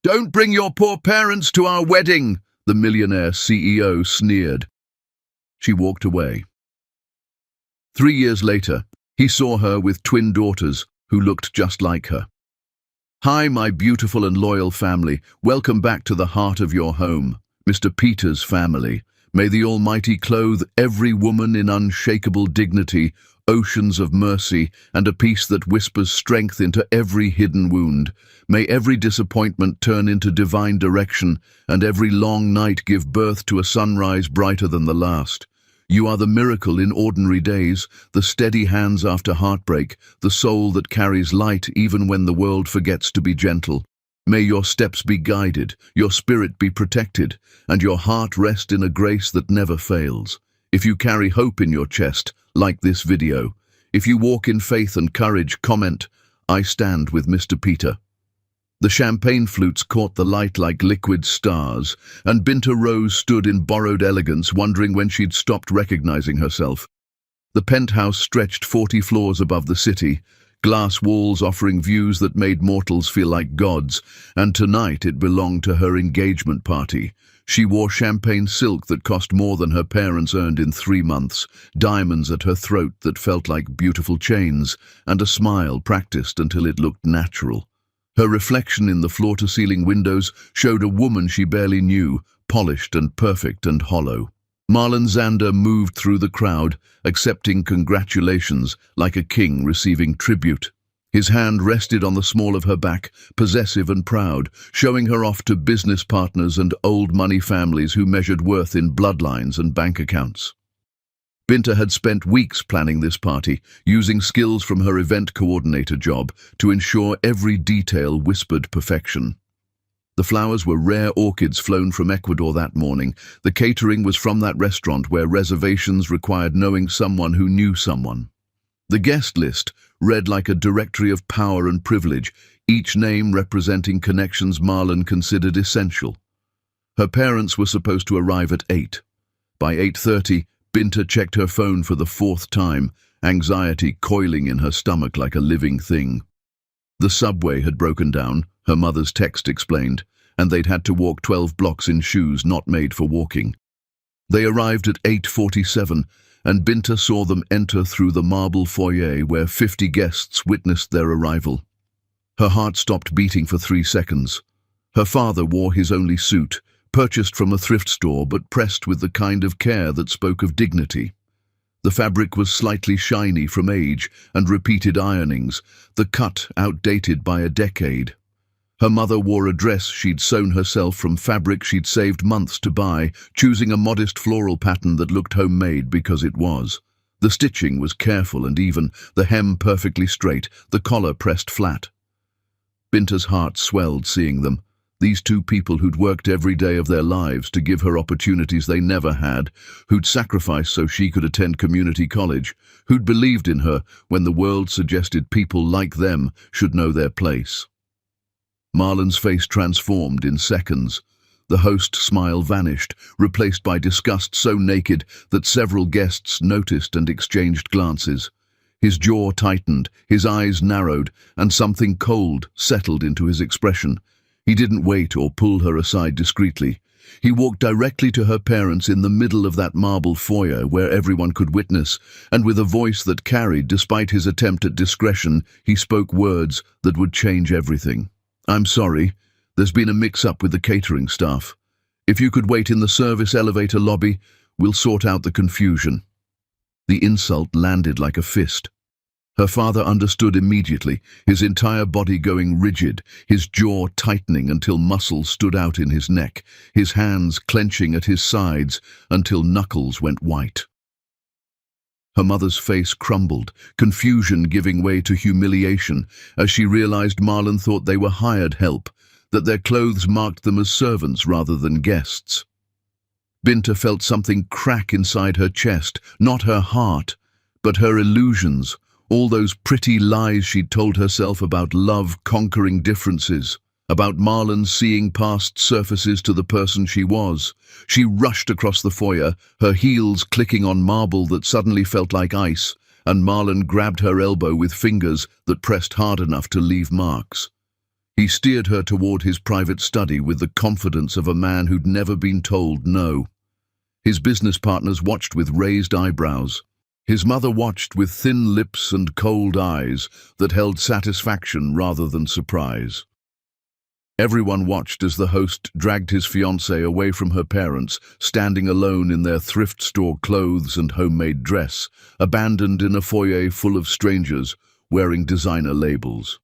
"Don't bring your poor parents to our wedding," the millionaire CEO sneered. She walked away. 3 years later, he saw her with twin daughters who looked just like her. "Hi, my beautiful and loyal family. Welcome back to the heart of your home, Mr. Peter's family. May the Almighty clothe every woman in unshakable dignity, oceans of mercy, and a peace that whispers strength into every hidden wound. May every disappointment turn into divine direction, and every long night give birth to a sunrise brighter than the last. You are the miracle in ordinary days, the steady hands after heartbreak, the soul that carries light even when the world forgets to be gentle. May your steps be guided, your spirit be protected, and your heart rest in a grace that never fails. If you carry hope in your chest, like this video. If you walk in faith and courage, comment, "I stand with Mr. Peter." The champagne flutes caught the light like liquid stars, and Binta Rose stood in borrowed elegance, wondering when she'd stopped recognizing herself. The penthouse stretched 40 floors above the city, glass walls offering views that made mortals feel like gods, and tonight it belonged to her engagement party. She wore champagne silk that cost more than her parents earned in 3 months, diamonds at her throat that felt like beautiful chains, and a smile practiced until it looked natural. Her reflection in the floor-to-ceiling windows showed a woman she barely knew, polished and perfect and hollow. Marlon Zander moved through the crowd, accepting congratulations like a king receiving tribute. His hand rested on the small of her back, possessive and proud, showing her off to business partners and old money families who measured worth in bloodlines and bank accounts. Binta had spent weeks planning this party, using skills from her event coordinator job to ensure every detail whispered perfection. The flowers were rare orchids flown from Ecuador that morning. The catering was from that restaurant where reservations required knowing someone who knew someone. The guest list read like a directory of power and privilege, each name representing connections Marlon considered essential. Her parents were supposed to arrive at 8. By 8:30, Binta checked her phone for the 4th time, anxiety coiling in her stomach like a living thing. The subway had broken down, her mother's text explained, and they'd had to walk 12 blocks in shoes not made for walking. They arrived at 8:47, and Binta saw them enter through the marble foyer where 50 guests witnessed their arrival. Her heart stopped beating for 3 seconds. Her father wore his only suit, purchased from a thrift store but pressed with the kind of care that spoke of dignity. The fabric was slightly shiny from age and repeated ironings, the cut outdated by a decade. Her mother wore a dress she'd sewn herself from fabric she'd saved months to buy, choosing a modest floral pattern that looked homemade because it was. The stitching was careful and even, the hem perfectly straight, the collar pressed flat. Binta's heart swelled seeing them. These two people who'd worked every day of their lives to give her opportunities they never had, who'd sacrificed so she could attend community college, who'd believed in her when the world suggested people like them should know their place. Marlon's face transformed in seconds. The host's smile vanished, replaced by disgust so naked that several guests noticed and exchanged glances. His jaw tightened, his eyes narrowed, and something cold settled into his expression. He didn't wait or pull her aside discreetly. He walked directly to her parents in the middle of that marble foyer where everyone could witness, and with a voice that carried despite his attempt at discretion, he spoke words that would change everything. "I'm sorry. There's been a mix-up with the catering staff. If you could wait in the service elevator lobby, we'll sort out the confusion." The insult landed like a fist. Her father understood immediately, his entire body going rigid, his jaw tightening until muscles stood out in his neck, his hands clenching at his sides until knuckles went white. Her mother's face crumbled, confusion giving way to humiliation, as she realized Marlon thought they were hired help, that their clothes marked them as servants rather than guests. Binta felt something crack inside her chest, not her heart, but her illusions, all those pretty lies she'd told herself about love conquering differences, about Marlon seeing past surfaces to the person she was. She rushed across the foyer, her heels clicking on marble that suddenly felt like ice, and Marlon grabbed her elbow with fingers that pressed hard enough to leave marks. He steered her toward his private study with the confidence of a man who'd never been told no. His business partners watched with raised eyebrows. His mother watched with thin lips and cold eyes that held satisfaction rather than surprise. Everyone watched as the host dragged his fiancée away from her parents, standing alone in their thrift store clothes and homemade dress, abandoned in a foyer full of strangers, wearing designer labels.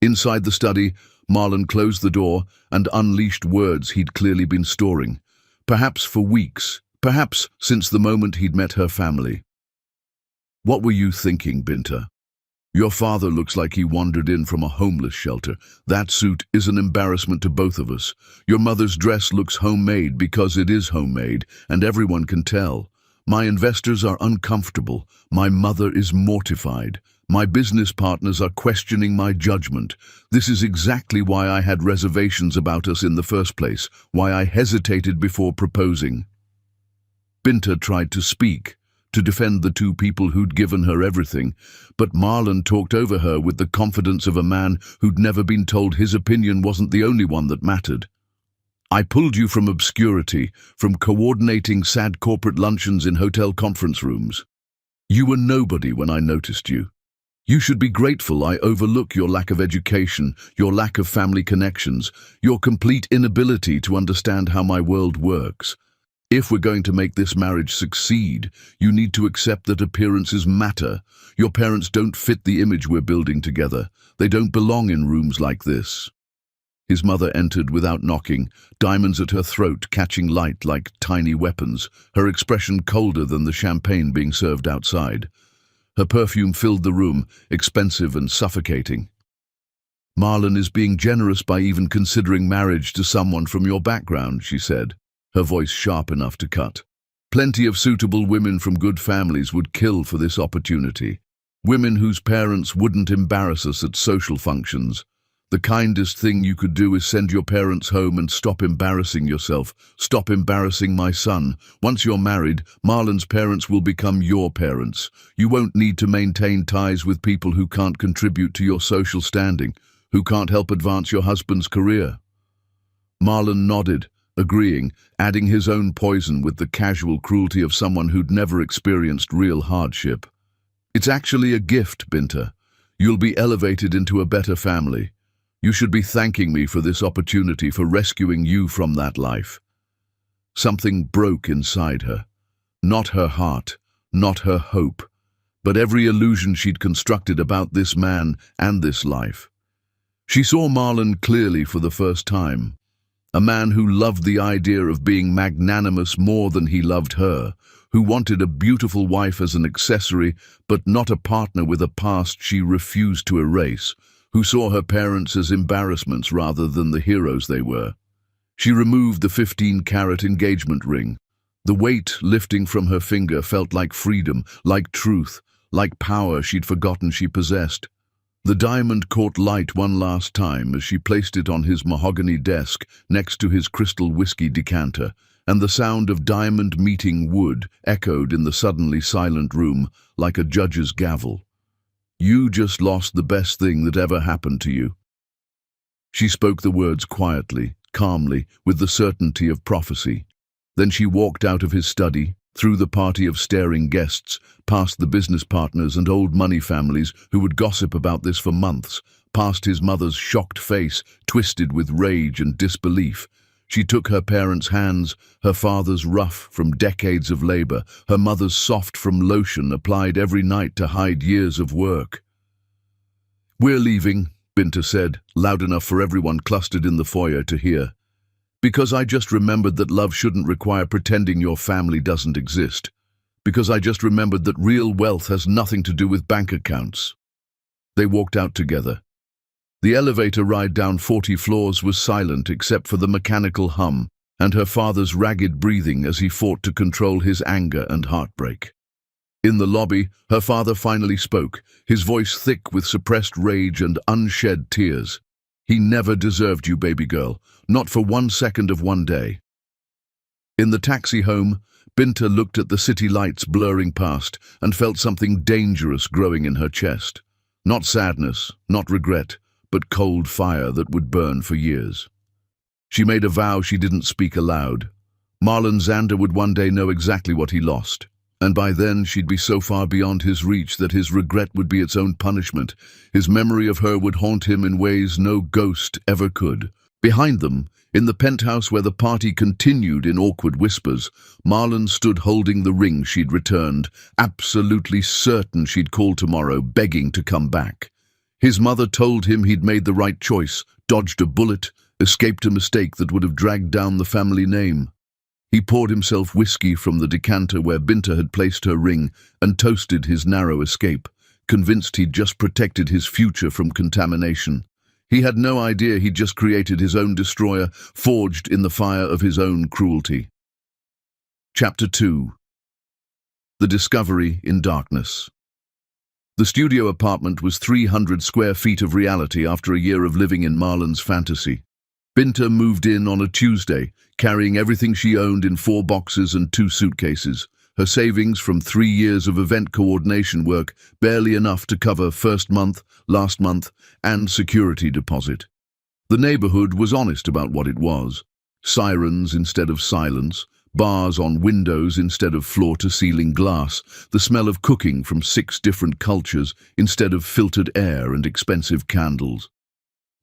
Inside the study, Marlon closed the door and unleashed words he'd clearly been storing, perhaps for weeks, perhaps since the moment he'd met her family. "What were you thinking, Binta? Your father looks like he wandered in from a homeless shelter. That suit is an embarrassment to both of us. Your mother's dress looks homemade because it is homemade, and everyone can tell. My investors are uncomfortable. My mother is mortified. My business partners are questioning my judgment. This is exactly why I had reservations about us in the first place, why I hesitated before proposing." Binta tried to speak, to defend the two people who'd given her everything, but Marlon talked over her with the confidence of a man who'd never been told his opinion wasn't the only one that mattered. "I pulled you from obscurity, from coordinating sad corporate luncheons in hotel conference rooms. You were nobody when I noticed you. You should be grateful I overlook your lack of education, your lack of family connections, your complete inability to understand how my world works. If we're going to make this marriage succeed, you need to accept that appearances matter. Your parents don't fit the image we're building together. They don't belong in rooms like this." His mother entered without knocking, diamonds at her throat catching light like tiny weapons, her expression colder than the champagne being served outside. Her perfume filled the room, expensive and suffocating. "Marlon is being generous by even considering marriage to someone from your background," she said, her voice sharp enough to cut. "Plenty of suitable women from good families would kill for this opportunity. Women whose parents wouldn't embarrass us at social functions. The kindest thing you could do is send your parents home and stop embarrassing yourself. Stop embarrassing my son. Once you're married, Marlon's parents will become your parents. You won't need to maintain ties with people who can't contribute to your social standing, who can't help advance your husband's career." Marlon nodded, agreeing, adding his own poison with the casual cruelty of someone who'd never experienced real hardship. "It's actually a gift, Binta. You'll be elevated into a better family. You should be thanking me for this opportunity, for rescuing you from that life." Something broke inside her. Not her heart, not her hope, but every illusion she'd constructed about this man and this life. She saw Marlon clearly for the first time. A man who loved the idea of being magnanimous more than he loved her, who wanted a beautiful wife as an accessory, but not a partner with a past she refused to erase, who saw her parents as embarrassments rather than the heroes they were. She removed the 15-carat engagement ring. The weight lifting from her finger felt like freedom, like truth, like power she'd forgotten she possessed. The diamond caught light one last time as she placed it on his mahogany desk next to his crystal whiskey decanter, and the sound of diamond meeting wood echoed in the suddenly silent room like a judge's gavel. "You just lost the best thing that ever happened to you." She spoke the words quietly, calmly, with the certainty of prophecy. Then she walked out of his study, through the party of staring guests, past the business partners and old money families who would gossip about this for months, past his mother's shocked face, twisted with rage and disbelief. She took her parents' hands, her father's rough from decades of labor, her mother's soft from lotion applied every night to hide years of work. "We're leaving," Binta said, loud enough for everyone clustered in the foyer to hear. "Because I just remembered that love shouldn't require pretending your family doesn't exist. Because I just remembered that real wealth has nothing to do with bank accounts." They walked out together. The elevator ride down 40 floors was silent except for the mechanical hum and her father's ragged breathing as he fought to control his anger and heartbreak. In the lobby, her father finally spoke, his voice thick with suppressed rage and unshed tears. "He never deserved you, baby girl, not for 1 second of one day." In the taxi home, Binta looked at the city lights blurring past and felt something dangerous growing in her chest. Not sadness, not regret, but cold fire that would burn for years. She made a vow she didn't speak aloud. Marlon Zander would one day know exactly what he lost, and by then she'd be so far beyond his reach that his regret would be its own punishment. His memory of her would haunt him in ways no ghost ever could. Behind them, in the penthouse where the party continued in awkward whispers, Marlon stood holding the ring she'd returned, absolutely certain she'd call tomorrow, begging to come back. His mother told him he'd made the right choice, dodged a bullet, escaped a mistake that would have dragged down the family name. He poured himself whiskey from the decanter where Binta had placed her ring and toasted his narrow escape, convinced he'd just protected his future from contamination. He had no idea he'd just created his own destroyer, forged in the fire of his own cruelty. Chapter 2. The Discovery in Darkness. The studio apartment was 300 square feet of reality after a year of living in Marlon's fantasy. Binta moved in on a Tuesday, carrying everything she owned in 4 boxes and 2 suitcases. Her savings from 3 years of event coordination work, barely enough to cover first month, last month, and security deposit. The neighborhood was honest about what it was. Sirens instead of silence, bars on windows instead of floor-to-ceiling glass, the smell of cooking from 6 different cultures instead of filtered air and expensive candles.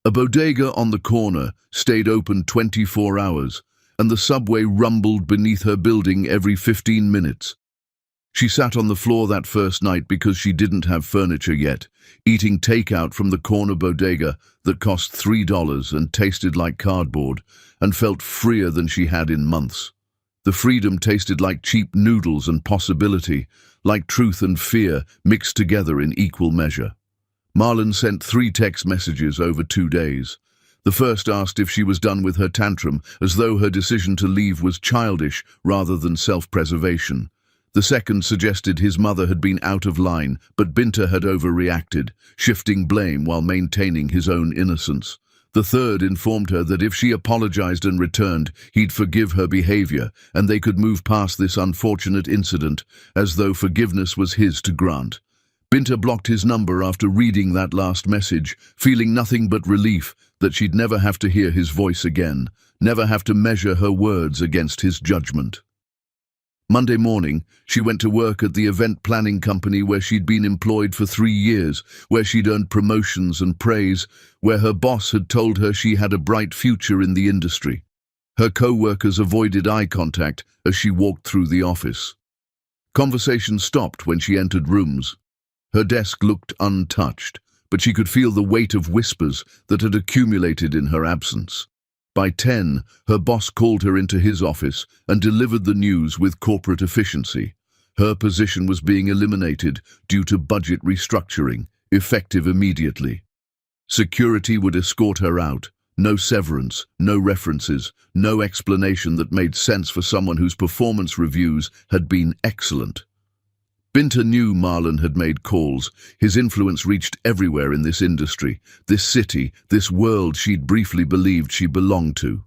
A bodega on the corner stayed open 24 hours, and the subway rumbled beneath her building every 15 minutes. She sat on the floor that first night because she didn't have furniture yet, eating takeout from the corner bodega that cost $3 and tasted like cardboard, and felt freer than she had in months. The freedom tasted like cheap noodles and possibility, like truth and fear mixed together in equal measure. Marlon sent 3 text messages over 2 days. The first asked if she was done with her tantrum, as though her decision to leave was childish rather than self-preservation. The second suggested his mother had been out of line, but Binta had overreacted, shifting blame while maintaining his own innocence. The third informed her that if she apologized and returned, he'd forgive her behavior, and they could move past this unfortunate incident, as though forgiveness was his to grant. Binta blocked his number after reading that last message, feeling nothing but relief that she'd never have to hear his voice again, never have to measure her words against his judgment. Monday morning, she went to work at the event planning company where she'd been employed for 3 years, where she'd earned promotions and praise, where her boss had told her she had a bright future in the industry. Her co-workers avoided eye contact as she walked through the office. Conversation stopped when she entered rooms. Her desk looked untouched, but she could feel the weight of whispers that had accumulated in her absence. By 10, her boss called her into his office and delivered the news with corporate efficiency. Her position was being eliminated due to budget restructuring, effective immediately. Security would escort her out. No severance, no references, no explanation that made sense for someone whose performance reviews had been excellent. Binta knew Marlon had made calls. His influence reached everywhere in this industry, this city, this world she'd briefly believed she belonged to.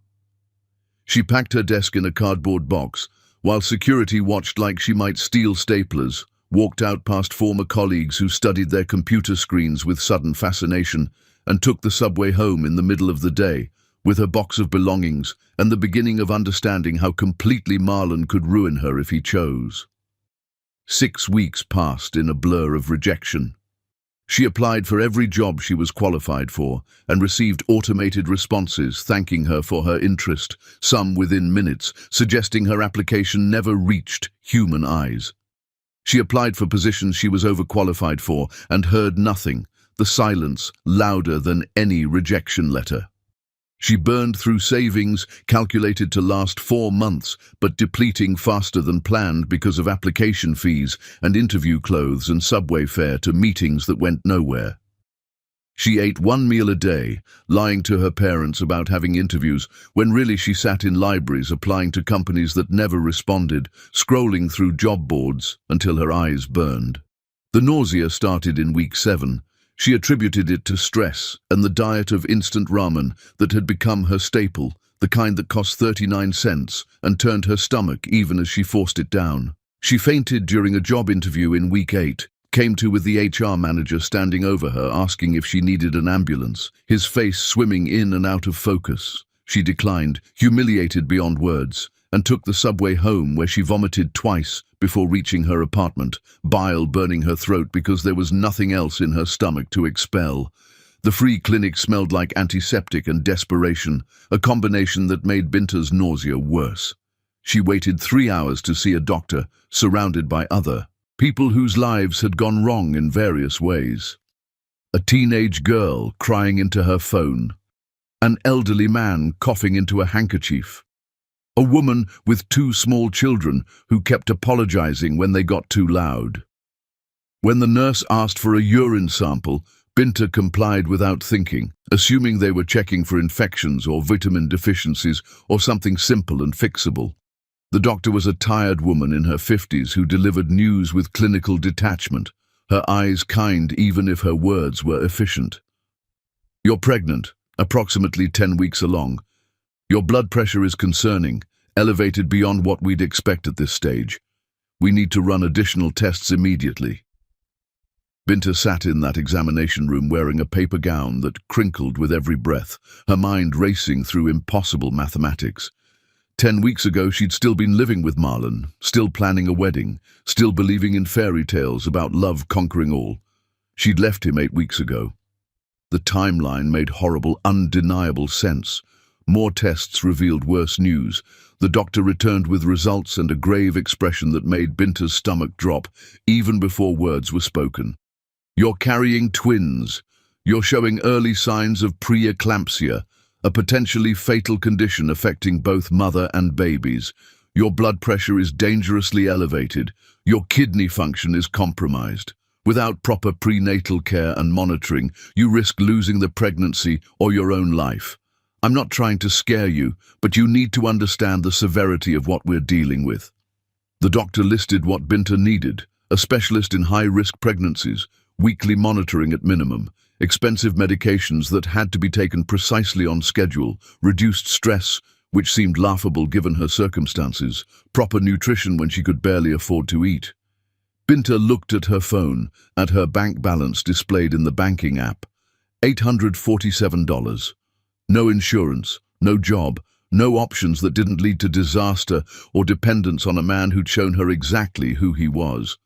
She packed her desk in a cardboard box, while security watched like she might steal staplers, walked out past former colleagues who studied their computer screens with sudden fascination, and took the subway home in the middle of the day, with her box of belongings and the beginning of understanding how completely Marlon could ruin her if he chose. 6 weeks passed in a blur of rejection. She applied for every job she was qualified for and received automated responses thanking her for her interest, some within minutes, suggesting her application never reached human eyes. She applied for positions she was overqualified for and heard nothing, the silence louder than any rejection letter. She burned through savings calculated to last 4 months, but depleting faster than planned because of application fees and interview clothes and subway fare to meetings that went nowhere. She ate 1 meal a day, lying to her parents about having interviews, when really she sat in libraries applying to companies that never responded, scrolling through job boards until her eyes burned. The nausea started in week 7. She attributed it to stress and the diet of instant ramen that had become her staple, the kind that cost 39 cents and turned her stomach even as she forced it down. She fainted during a job interview in week 8, came to with the HR manager standing over her asking if she needed an ambulance, his face swimming in and out of focus. She declined, humiliated beyond words, and took the subway home where she vomited twice before reaching her apartment, bile burning her throat because there was nothing else in her stomach to expel. The free clinic smelled like antiseptic and desperation, a combination that made Binta's nausea worse. She waited 3 hours to see a doctor, surrounded by other people whose lives had gone wrong in various ways. A teenage girl crying into her phone. An elderly man coughing into a handkerchief. A woman with 2 small children who kept apologizing when they got too loud. When the nurse asked for a urine sample, Binta complied without thinking, assuming they were checking for infections or vitamin deficiencies or something simple and fixable. The doctor was a tired woman in her 50s who delivered news with clinical detachment, her eyes kind even if her words were efficient. "You're pregnant, approximately 10 weeks along. Your blood pressure is concerning, elevated beyond what we'd expect at this stage. We need to run additional tests immediately." Binta sat in that examination room wearing a paper gown that crinkled with every breath, her mind racing through impossible mathematics. 10 weeks ago, she'd still been living with Marlon, still planning a wedding, still believing in fairy tales about love conquering all. She'd left him 8 weeks ago. The timeline made horrible, undeniable sense. More tests revealed worse news. The doctor returned with results and a grave expression that made Binta's stomach drop, even before words were spoken. "You're carrying twins. You're showing early signs of preeclampsia, a potentially fatal condition affecting both mother and babies. Your blood pressure is dangerously elevated. Your kidney function is compromised. Without proper prenatal care and monitoring, you risk losing the pregnancy or your own life. I'm not trying to scare you, but you need to understand the severity of what we're dealing with." The doctor listed what Binta needed: a specialist in high-risk pregnancies, weekly monitoring at minimum, expensive medications that had to be taken precisely on schedule, reduced stress, which seemed laughable given her circumstances, proper nutrition when she could barely afford to eat. Binta looked at her phone, at her bank balance displayed in the banking app. $847. No insurance, no job, no options that didn't lead to disaster or dependence on a man who'd shown her exactly who he was.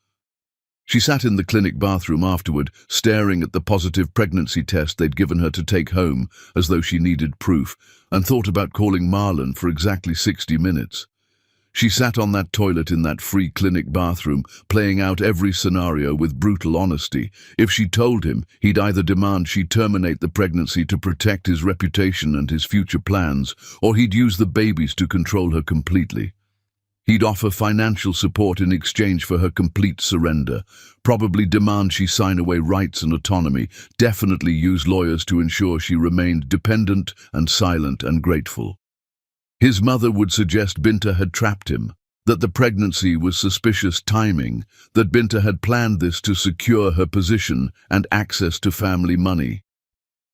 She sat in the clinic bathroom afterward, staring at the positive pregnancy test they'd given her to take home, as though she needed proof, and thought about calling Marlon for exactly 60 minutes. She sat on that toilet in that free clinic bathroom, playing out every scenario with brutal honesty. If she told him, he'd either demand she terminate the pregnancy to protect his reputation and his future plans, or he'd use the babies to control her completely. He'd offer financial support in exchange for her complete surrender, probably demand she sign away rights and autonomy, definitely use lawyers to ensure she remained dependent and silent and grateful. His mother would suggest Binta had trapped him, that the pregnancy was suspicious timing, that Binta had planned this to secure her position and access to family money.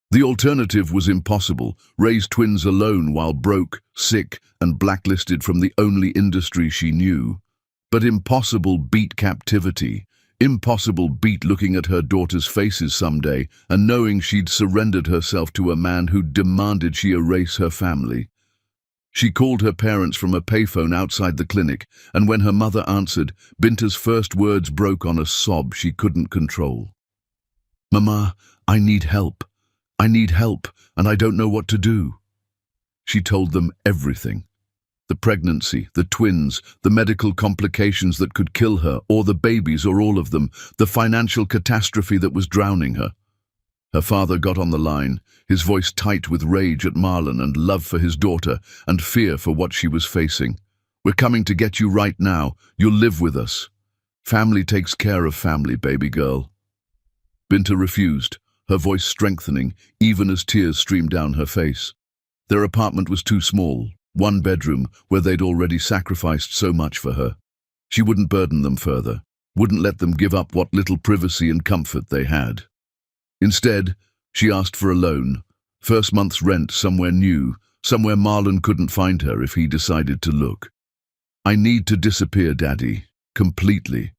The alternative was impossible: raise twins alone while broke, sick, and blacklisted from the only industry she knew. But impossible beat captivity. Impossible beat looking at her daughters' faces someday and knowing she'd surrendered herself to a man who'd demanded she erase her family. She called her parents from a payphone outside the clinic, and when her mother answered, Binta's first words broke on a sob she couldn't control. "Mama, I need help. I need help, and I don't know what to do." She told them everything. The pregnancy, the twins, the medical complications that could kill her, or the babies, or all of them, the financial catastrophe that was drowning her. Her father got on the line, his voice tight with rage at Marlon and love for his daughter and fear for what she was facing. "We're coming to get you right now. You'll live with us. Family takes care of family, baby girl." Binta refused, her voice strengthening, even as tears streamed down her face. Their apartment was too small, one bedroom, where they'd already sacrificed so much for her. She wouldn't burden them further, wouldn't let them give up what little privacy and comfort they had. Instead, she asked for a loan, first month's rent somewhere new, somewhere Marlon couldn't find her if he decided to look. "I need to disappear, Daddy, completely."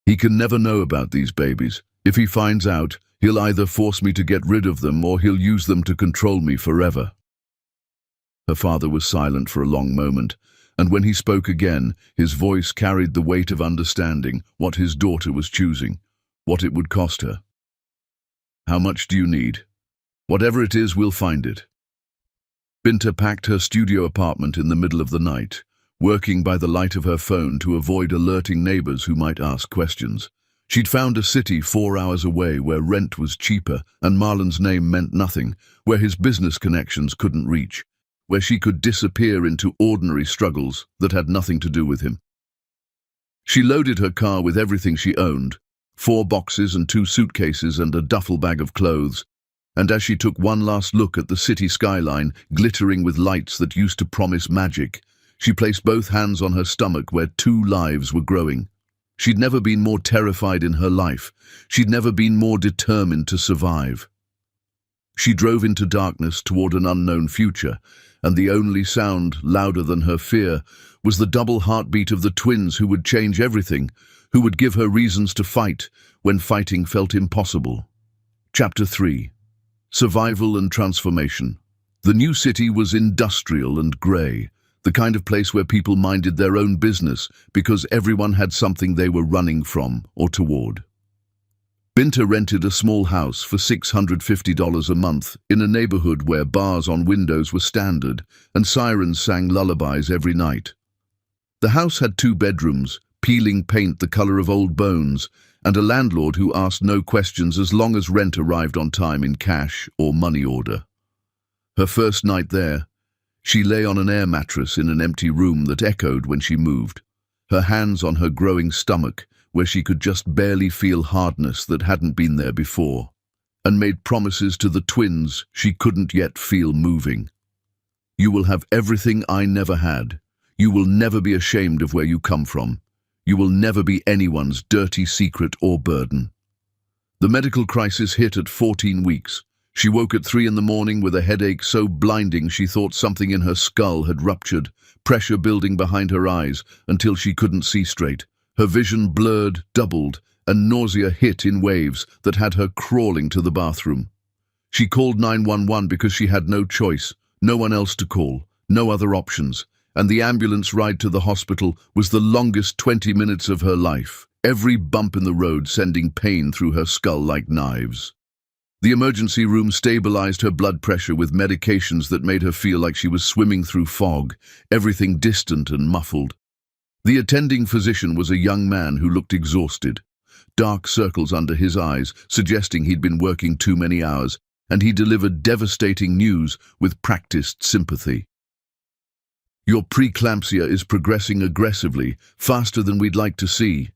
He can never know about these babies. If he finds out, he'll either force me to get rid of them or he'll use them to control me forever." Her father was silent for a long moment, and when he spoke again, his voice carried the weight of understanding what his daughter was choosing, what it would cost her. "How much do you need? Whatever it is, we'll find it." Binta packed her studio apartment in the middle of the night, working by the light of her phone to avoid alerting neighbors who might ask questions. She'd found a city 4 hours away where rent was cheaper and Marlon's name meant nothing, where his business connections couldn't reach, where she could disappear into ordinary struggles that had nothing to do with him. She loaded her car with everything she owned, 4 boxes and 2 suitcases and a duffel bag of clothes, and as she took one last look at the city skyline, glittering with lights that used to promise magic, she placed both hands on her stomach where 2 lives were growing. She'd never been more terrified in her life. She'd never been more determined to survive. She drove into darkness toward an unknown future, and the only sound, louder than her fear, was the double heartbeat of the twins who would change everything, who would give her reasons to fight when fighting felt impossible. Chapter 3. Survival and Transformation. The new city was industrial and grey, the kind of place where people minded their own business because everyone had something they were running from or toward. Binta rented a small house for $650 a month in a neighborhood where bars on windows were standard and sirens sang lullabies every night. The house had 2 bedrooms, peeling paint the color of old bones, and a landlord who asked no questions as long as rent arrived on time in cash or money order. Her first night there, she lay on an air mattress in an empty room that echoed when she moved, her hands on her growing stomach where she could just barely feel hardness that hadn't been there before, and made promises to the twins she couldn't yet feel moving. "You will have everything I never had. You will never be ashamed of where you come from. You will never be anyone's dirty secret or burden." The medical crisis hit at 14 weeks. She woke at 3 in the morning with a headache so blinding she thought something in her skull had ruptured, pressure building behind her eyes until she couldn't see straight. Her vision blurred, doubled, and nausea hit in waves that had her crawling to the bathroom. She called 911 because she had no choice, no one else to call, no other options, and the ambulance ride to the hospital was the longest 20 minutes of her life, every bump in the road sending pain through her skull like knives. The emergency room stabilized her blood pressure with medications that made her feel like she was swimming through fog, everything distant and muffled. The attending physician was a young man who looked exhausted, dark circles under his eyes, suggesting he'd been working too many hours, and he delivered devastating news with practiced sympathy. "Your preeclampsia is progressing aggressively, faster than we'd like to see.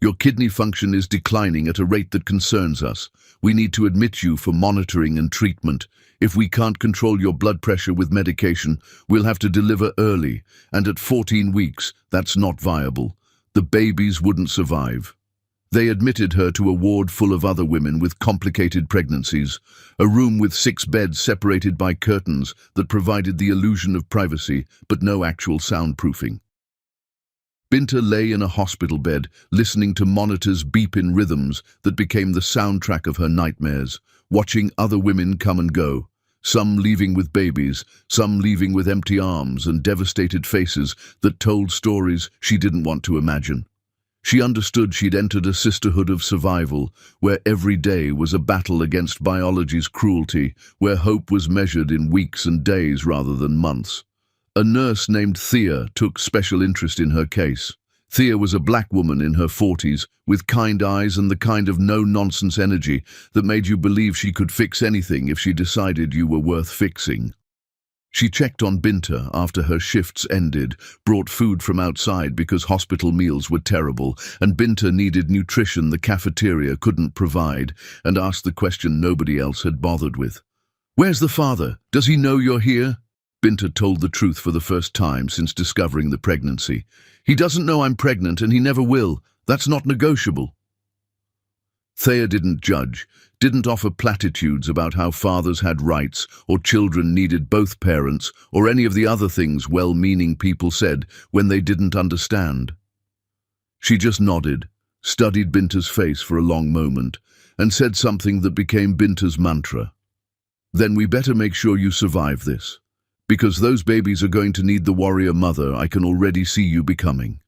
Your kidney function is declining at a rate that concerns us. We need to admit you for monitoring and treatment. If we can't control your blood pressure with medication, we'll have to deliver early, and at 14 weeks, that's not viable. The babies wouldn't survive." They admitted her to a ward full of other women with complicated pregnancies, a room with 6 beds separated by curtains that provided the illusion of privacy, but no actual soundproofing. Binta lay in a hospital bed, listening to monitors beep in rhythms that became the soundtrack of her nightmares, watching other women come and go, some leaving with babies, some leaving with empty arms and devastated faces that told stories she didn't want to imagine. She understood she'd entered a sisterhood of survival, where every day was a battle against biology's cruelty, where hope was measured in weeks and days rather than months. A nurse named Thea took special interest in her case. Thea was a black woman in her 40s, with kind eyes and the kind of no-nonsense energy that made you believe she could fix anything if she decided you were worth fixing. She checked on Binta after her shifts ended, brought food from outside because hospital meals were terrible, and Binta needed nutrition the cafeteria couldn't provide, and asked the question nobody else had bothered with. "Where's the father? Does he know you're here?" Binta told the truth for the first time since discovering the pregnancy. "He doesn't know I'm pregnant and he never will. That's not negotiable." Thea didn't judge, didn't offer platitudes about how fathers had rights or children needed both parents or any of the other things well-meaning people said when they didn't understand. She just nodded, studied Binta's face for a long moment, and said something that became Binta's mantra. "Then we better make sure you survive this. Because those babies are going to need the warrior mother I can already see you becoming."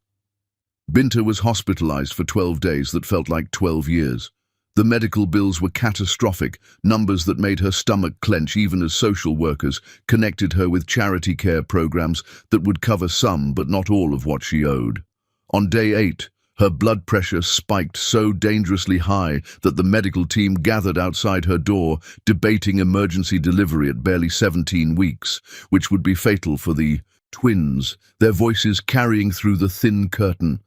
Binta was hospitalized for 12 days that felt like 12 years. The medical bills were catastrophic, numbers that made her stomach clench even as social workers connected her with charity care programs that would cover some but not all of what she owed. On day 8, her blood pressure spiked so dangerously high that the medical team gathered outside her door, debating emergency delivery at barely 17 weeks, which would be fatal for the twins, their voices carrying through the thin curtain.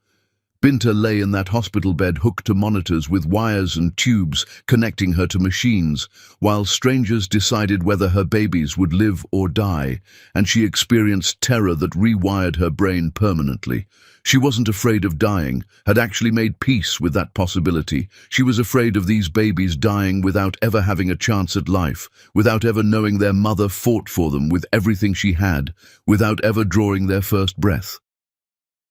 Binta lay in that hospital bed hooked to monitors with wires and tubes connecting her to machines, while strangers decided whether her babies would live or die, and she experienced terror that rewired her brain permanently. She wasn't afraid of dying, had actually made peace with that possibility. She was afraid of these babies dying without ever having a chance at life, without ever knowing their mother fought for them with everything she had, without ever drawing their first breath.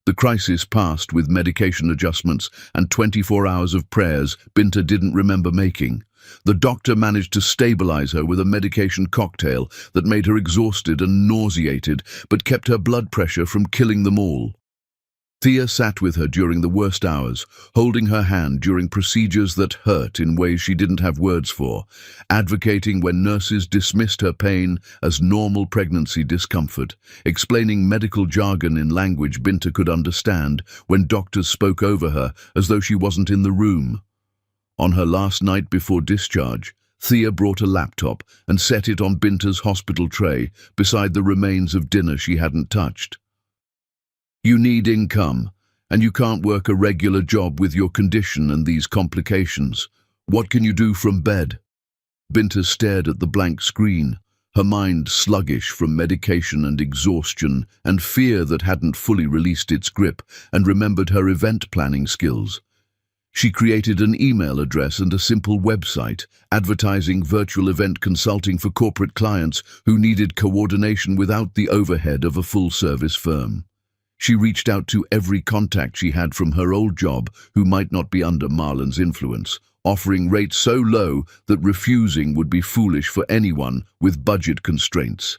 The crisis passed with medication adjustments and 24 hours of prayers Binta didn't remember making. The doctor managed to stabilize her with a medication cocktail that made her exhausted and nauseated, but kept her blood pressure from killing them all. Thea sat with her during the worst hours, holding her hand during procedures that hurt in ways she didn't have words for, advocating when nurses dismissed her pain as normal pregnancy discomfort, explaining medical jargon in language Binta could understand when doctors spoke over her as though she wasn't in the room. On her last night before discharge, Thea brought a laptop and set it on Binta's hospital tray beside the remains of dinner she hadn't touched. "You need income, and you can't work a regular job with your condition and these complications. What can you do from bed?" Binta stared at the blank screen, her mind sluggish from medication and exhaustion and fear that hadn't fully released its grip, and remembered her event planning skills. She created an email address and a simple website, advertising virtual event consulting for corporate clients who needed coordination without the overhead of a full-service firm. She reached out to every contact she had from her old job who might not be under Marlon's influence, offering rates so low that refusing would be foolish for anyone with budget constraints.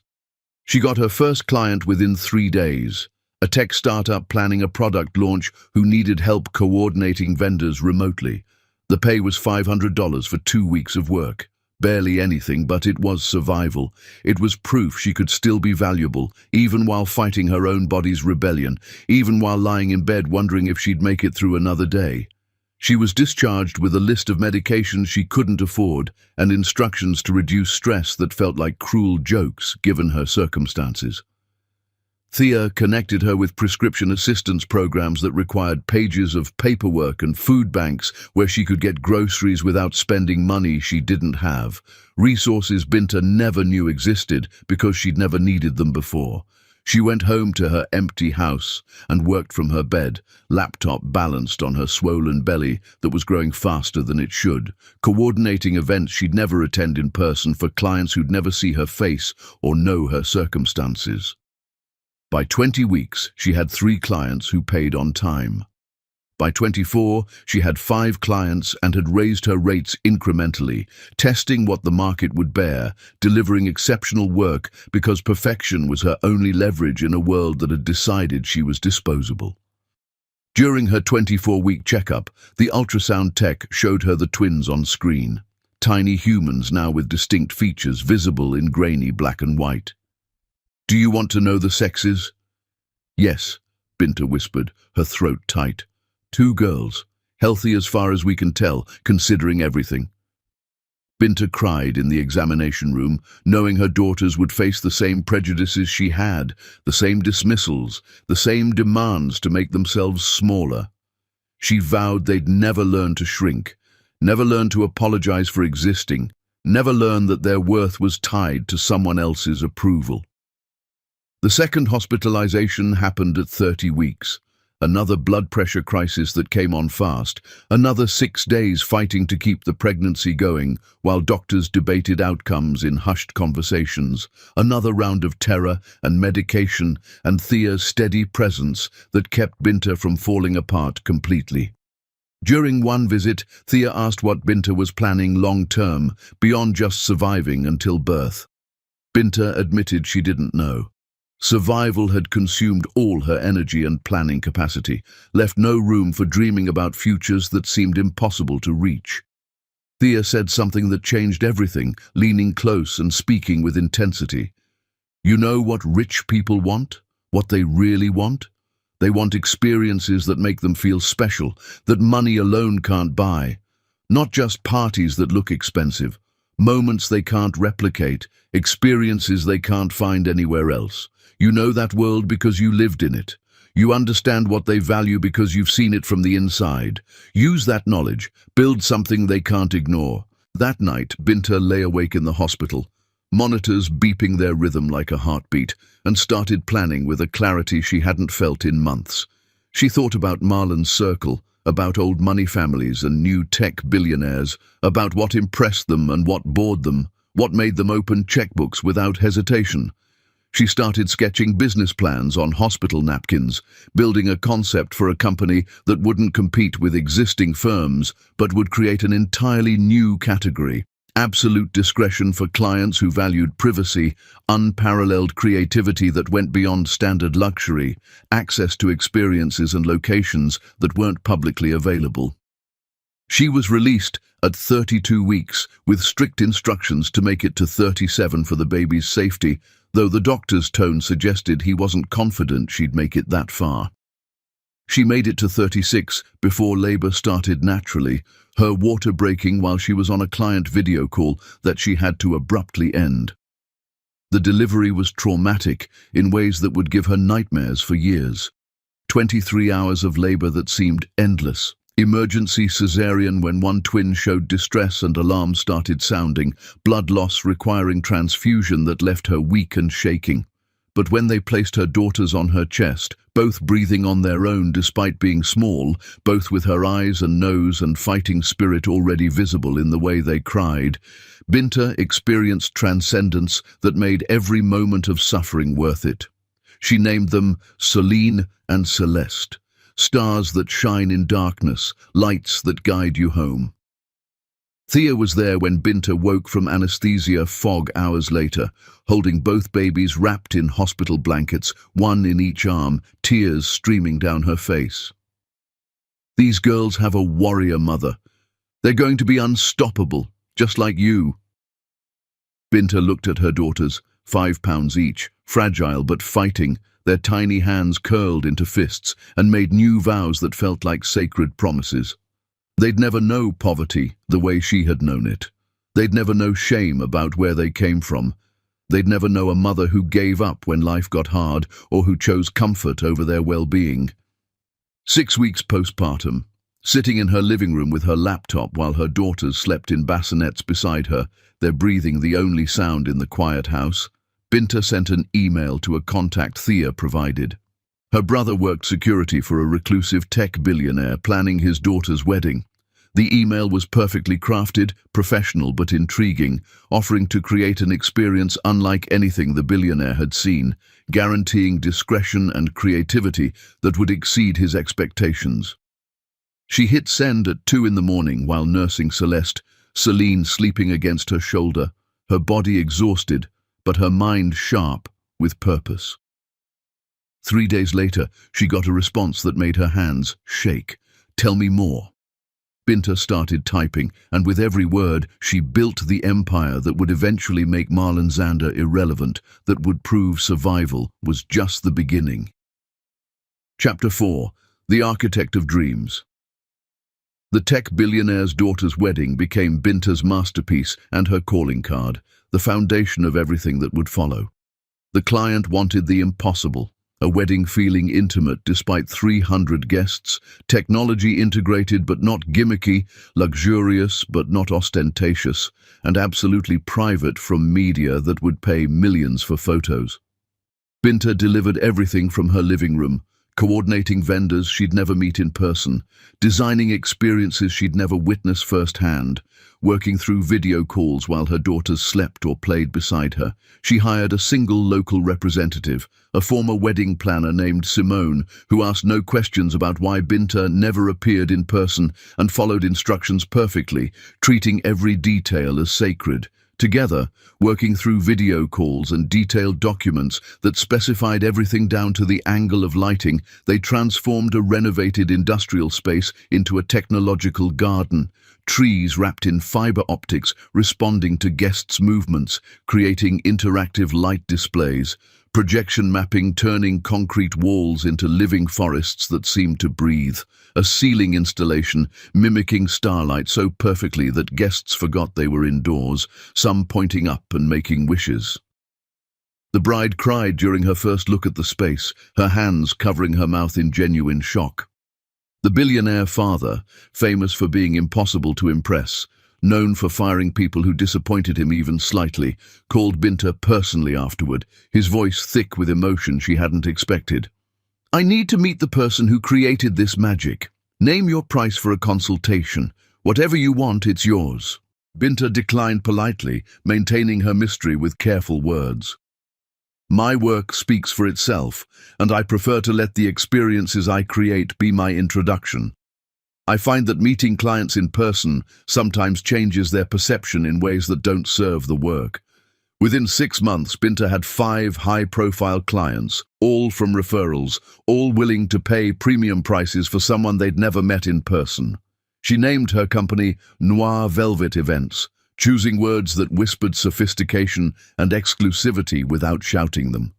She got her first client within 3 days, a tech startup planning a product launch who needed help coordinating vendors remotely. The pay was $500 for 2 weeks of work. Barely anything, but it was survival. It was proof she could still be valuable, even while fighting her own body's rebellion, even while lying in bed wondering if she'd make it through another day. She was discharged with a list of medications she couldn't afford and instructions to reduce stress that felt like cruel jokes given her circumstances. Thea connected her with prescription assistance programs that required pages of paperwork and food banks where she could get groceries without spending money she didn't have, resources Binta never knew existed because she'd never needed them before. She went home to her empty house and worked from her bed, laptop balanced on her swollen belly that was growing faster than it should, coordinating events she'd never attend in person for clients who'd never see her face or know her circumstances. By 20 weeks, she had 3 clients who paid on time. By 24, she had 5 clients and had raised her rates incrementally, testing what the market would bear, delivering exceptional work because perfection was her only leverage in a world that had decided she was disposable. During her 24-week checkup, the ultrasound tech showed her the twins on screen, tiny humans now with distinct features visible in grainy black and white. "Do you want to know the sexes?" "Yes," Binta whispered, her throat tight. 2 girls, healthy as far as we can tell, considering everything." Binta cried in the examination room, knowing her daughters would face the same prejudices she had, the same dismissals, the same demands to make themselves smaller. She vowed they'd never learn to shrink, never learn to apologize for existing, never learn that their worth was tied to someone else's approval. The second hospitalization happened at 30 weeks. Another blood pressure crisis that came on fast, another 6 days fighting to keep the pregnancy going while doctors debated outcomes in hushed conversations, another round of terror and medication and Thea's steady presence that kept Binta from falling apart completely. During one visit, Thea asked what Binta was planning long-term, beyond just surviving until birth. Binta admitted she didn't know. Survival had consumed all her energy and planning capacity, left no room for dreaming about futures that seemed impossible to reach. Thea said something that changed everything, leaning close and speaking with intensity. "You know what rich people want? What they really want? They want experiences that make them feel special, that money alone can't buy. Not just parties that look expensive, moments they can't replicate, experiences they can't find anywhere else. You know that world because you lived in it. You understand what they value because you've seen it from the inside. Use that knowledge, build something they can't ignore." That night, Binta lay awake in the hospital, monitors beeping their rhythm like a heartbeat, and started planning with a clarity she hadn't felt in months. She thought about Marlon's circle, about old money families and new tech billionaires, about what impressed them and what bored them, what made them open checkbooks without hesitation. She started sketching business plans on hospital napkins, building a concept for a company that wouldn't compete with existing firms, but would create an entirely new category. Absolute discretion for clients who valued privacy, unparalleled creativity that went beyond standard luxury, access to experiences and locations that weren't publicly available. She was released at 32 weeks, with strict instructions to make it to 37 for the baby's safety, though the doctor's tone suggested he wasn't confident she'd make it that far. She made it to 36 before labor started naturally, her water breaking while she was on a client video call that she had to abruptly end. The delivery was traumatic in ways that would give her nightmares for years. 23 hours of labor that seemed endless. Emergency cesarean when one twin showed distress and alarms started sounding, blood loss requiring transfusion that left her weak and shaking. But when they placed her daughters on her chest, both breathing on their own despite being small, both with her eyes and nose and fighting spirit already visible in the way they cried, Binta experienced transcendence that made every moment of suffering worth it. She named them Celine and Celeste. Stars that shine in darkness, lights that guide you home. Thea was there when Binta woke from anesthesia fog hours later, holding both babies wrapped in hospital blankets, one in each arm, tears streaming down her face. "These girls have a warrior mother. They're going to be unstoppable, just like you." Binta looked at her daughters, 5 pounds each, fragile but fighting, their tiny hands curled into fists, and made new vows that felt like sacred promises. They'd never know poverty the way she had known it. They'd never know shame about where they came from. They'd never know a mother who gave up when life got hard or who chose comfort over their well-being. 6 weeks postpartum, sitting in her living room with her laptop while her daughters slept in bassinets beside her, their breathing the only sound in the quiet house, Binta sent an email to a contact Thea provided. Her brother worked security for a reclusive tech billionaire planning his daughter's wedding. The email was perfectly crafted, professional but intriguing, offering to create an experience unlike anything the billionaire had seen, guaranteeing discretion and creativity that would exceed his expectations. She hit send at 2 in the morning while nursing Celeste, Celine sleeping against her shoulder, her body exhausted, but her mind sharp with purpose. 3 days later, she got a response that made her hands shake. "Tell me more." Binta started typing, and with every word, she built the empire that would eventually make Marlon Zander irrelevant, that would prove survival was just the beginning. Chapter 4. The Architect of Dreams. The tech billionaire's daughter's wedding became Binta's masterpiece and her calling card, the foundation of everything that would follow. The client wanted the impossible, a wedding feeling intimate despite 300 guests, technology integrated but not gimmicky, luxurious but not ostentatious, and absolutely private from media that would pay millions for photos. Binta delivered everything from her living room, coordinating vendors she'd never meet in person, designing experiences she'd never witnessed firsthand, working through video calls while her daughters slept or played beside her. She hired a single local representative, a former wedding planner named Simone, who asked no questions about why Binta never appeared in person and followed instructions perfectly, treating every detail as sacred. Together, working through video calls and detailed documents that specified everything down to the angle of lighting, they transformed a renovated industrial space into a technological garden. Trees wrapped in fiber optics responding to guests' movements, creating interactive light displays. Projection mapping turning concrete walls into living forests that seemed to breathe. A ceiling installation mimicking starlight so perfectly that guests forgot they were indoors, some pointing up and making wishes. The bride cried during her first look at the space, her hands covering her mouth in genuine shock. The billionaire father, famous for being impossible to impress, known for firing people who disappointed him even slightly, called Binta personally afterward, his voice thick with emotion she hadn't expected. "I need to meet the person who created this magic. Name your price for a consultation. Whatever you want, it's yours." Binta declined politely, maintaining her mystery with careful words. "My work speaks for itself, and I prefer to let the experiences I create be my introduction. I find that meeting clients in person sometimes changes their perception in ways that don't serve the work." Within 6 months, Binta had 5 high-profile clients, all from referrals, all willing to pay premium prices for someone they'd never met in person. She named her company Noir Velvet Events, choosing words that whispered sophistication and exclusivity without shouting them.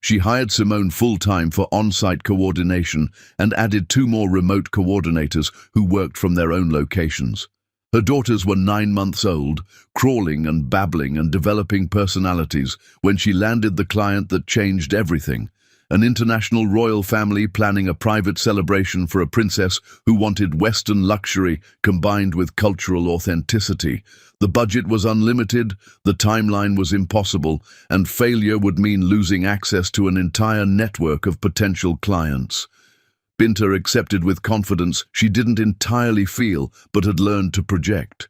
She hired Simone full-time for on-site coordination and added 2 more remote coordinators who worked from their own locations. Her daughters were 9 months old, crawling and babbling and developing personalities when she landed the client that changed everything. An international royal family planning a private celebration for a princess who wanted Western luxury combined with cultural authenticity. The budget was unlimited, the timeline was impossible, and failure would mean losing access to an entire network of potential clients. Binta accepted with confidence she didn't entirely feel but had learned to project.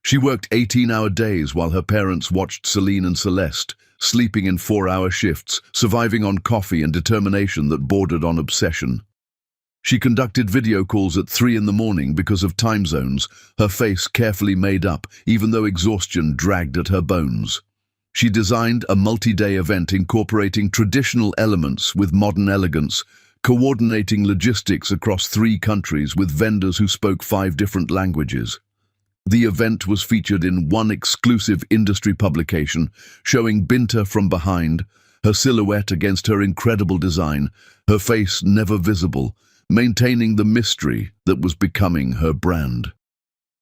She worked 18-hour days while her parents watched Celine and Celeste, sleeping in 4-hour shifts, surviving on coffee and determination that bordered on obsession. She conducted video calls at 3 in the morning because of time zones, her face carefully made up, even though exhaustion dragged at her bones. She designed a multi-day event incorporating traditional elements with modern elegance, coordinating logistics across 3 countries with vendors who spoke 5 different languages. The event was featured in one exclusive industry publication, showing Binta from behind, her silhouette against her incredible design, her face never visible, maintaining the mystery that was becoming her brand.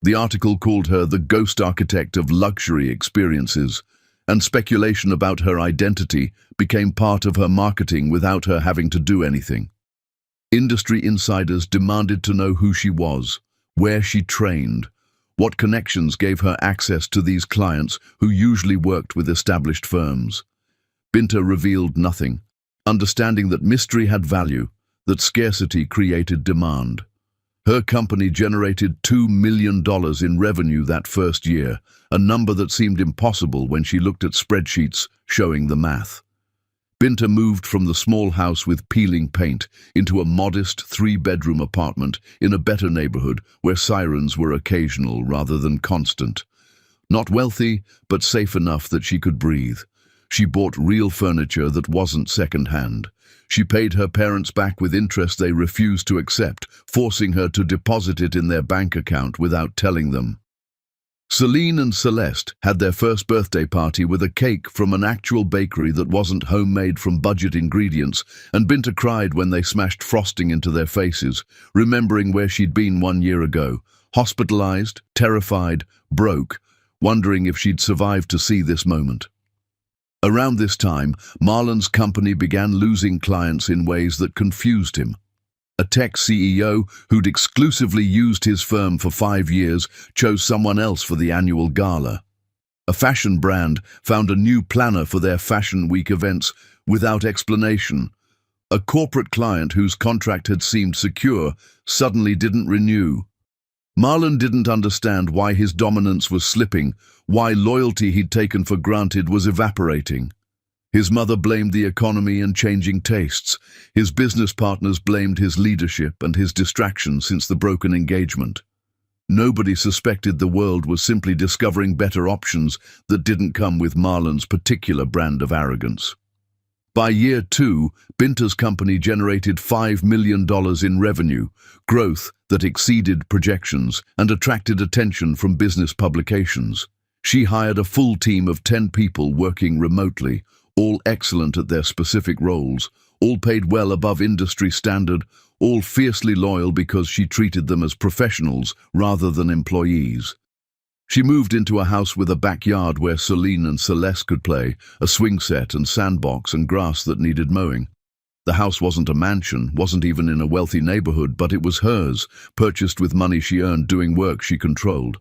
The article called her the ghost architect of luxury experiences, and speculation about her identity became part of her marketing without her having to do anything. Industry insiders demanded to know who she was, where she trained, what connections gave her access to these clients who usually worked with established firms. Binta revealed nothing, understanding that mystery had value, that scarcity created demand. Her company generated $2 million in revenue that first year, a number that seemed impossible when she looked at spreadsheets showing the math. Binta moved from the small house with peeling paint into a modest 3-bedroom apartment in a better neighborhood where sirens were occasional rather than constant. Not wealthy, but safe enough that she could breathe. She bought real furniture that wasn't second-hand. She paid her parents back with interest they refused to accept, forcing her to deposit it in their bank account without telling them. Celine and Celeste had their first birthday party with a cake from an actual bakery that wasn't homemade from budget ingredients, and Binta cried when they smashed frosting into their faces, remembering where she'd been 1 year ago, hospitalized, terrified, broke, wondering if she'd survived to see this moment. Around this time, Marlon's company began losing clients in ways that confused him. A tech CEO who'd exclusively used his firm for 5 years chose someone else for the annual gala. A fashion brand found a new planner for their Fashion Week events without explanation. A corporate client whose contract had seemed secure suddenly didn't renew. Marlon didn't understand why his dominance was slipping, why loyalty he'd taken for granted was evaporating. His mother blamed the economy and changing tastes. His business partners blamed his leadership and his distraction since the broken engagement. Nobody suspected the world was simply discovering better options that didn't come with Marlon's particular brand of arrogance. By year 2, Binta's company generated $5 million in revenue, growth that exceeded projections and attracted attention from business publications. She hired a full team of 10 people working remotely, all excellent at their specific roles, all paid well above industry standard, all fiercely loyal because she treated them as professionals rather than employees. She moved into a house with a backyard where Celine and Celeste could play, a swing set and sandbox and grass that needed mowing. The house wasn't a mansion, wasn't even in a wealthy neighborhood, but it was hers, purchased with money she earned doing work she controlled.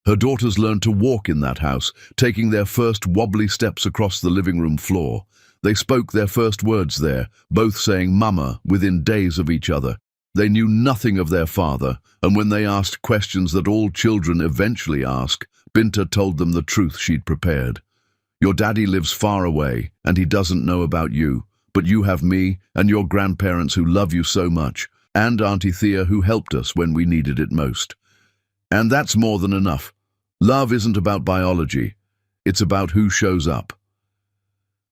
Her daughters learned to walk in that house, taking their first wobbly steps across the living room floor. They spoke their first words there, both saying "mama" within days of each other. They knew nothing of their father, and when they asked questions that all children eventually ask, Binta told them the truth she'd prepared. "Your daddy lives far away, and he doesn't know about you, but you have me and your grandparents who love you so much, and Auntie Thea who helped us when we needed it most. And that's more than enough. Love isn't about biology, it's about who shows up."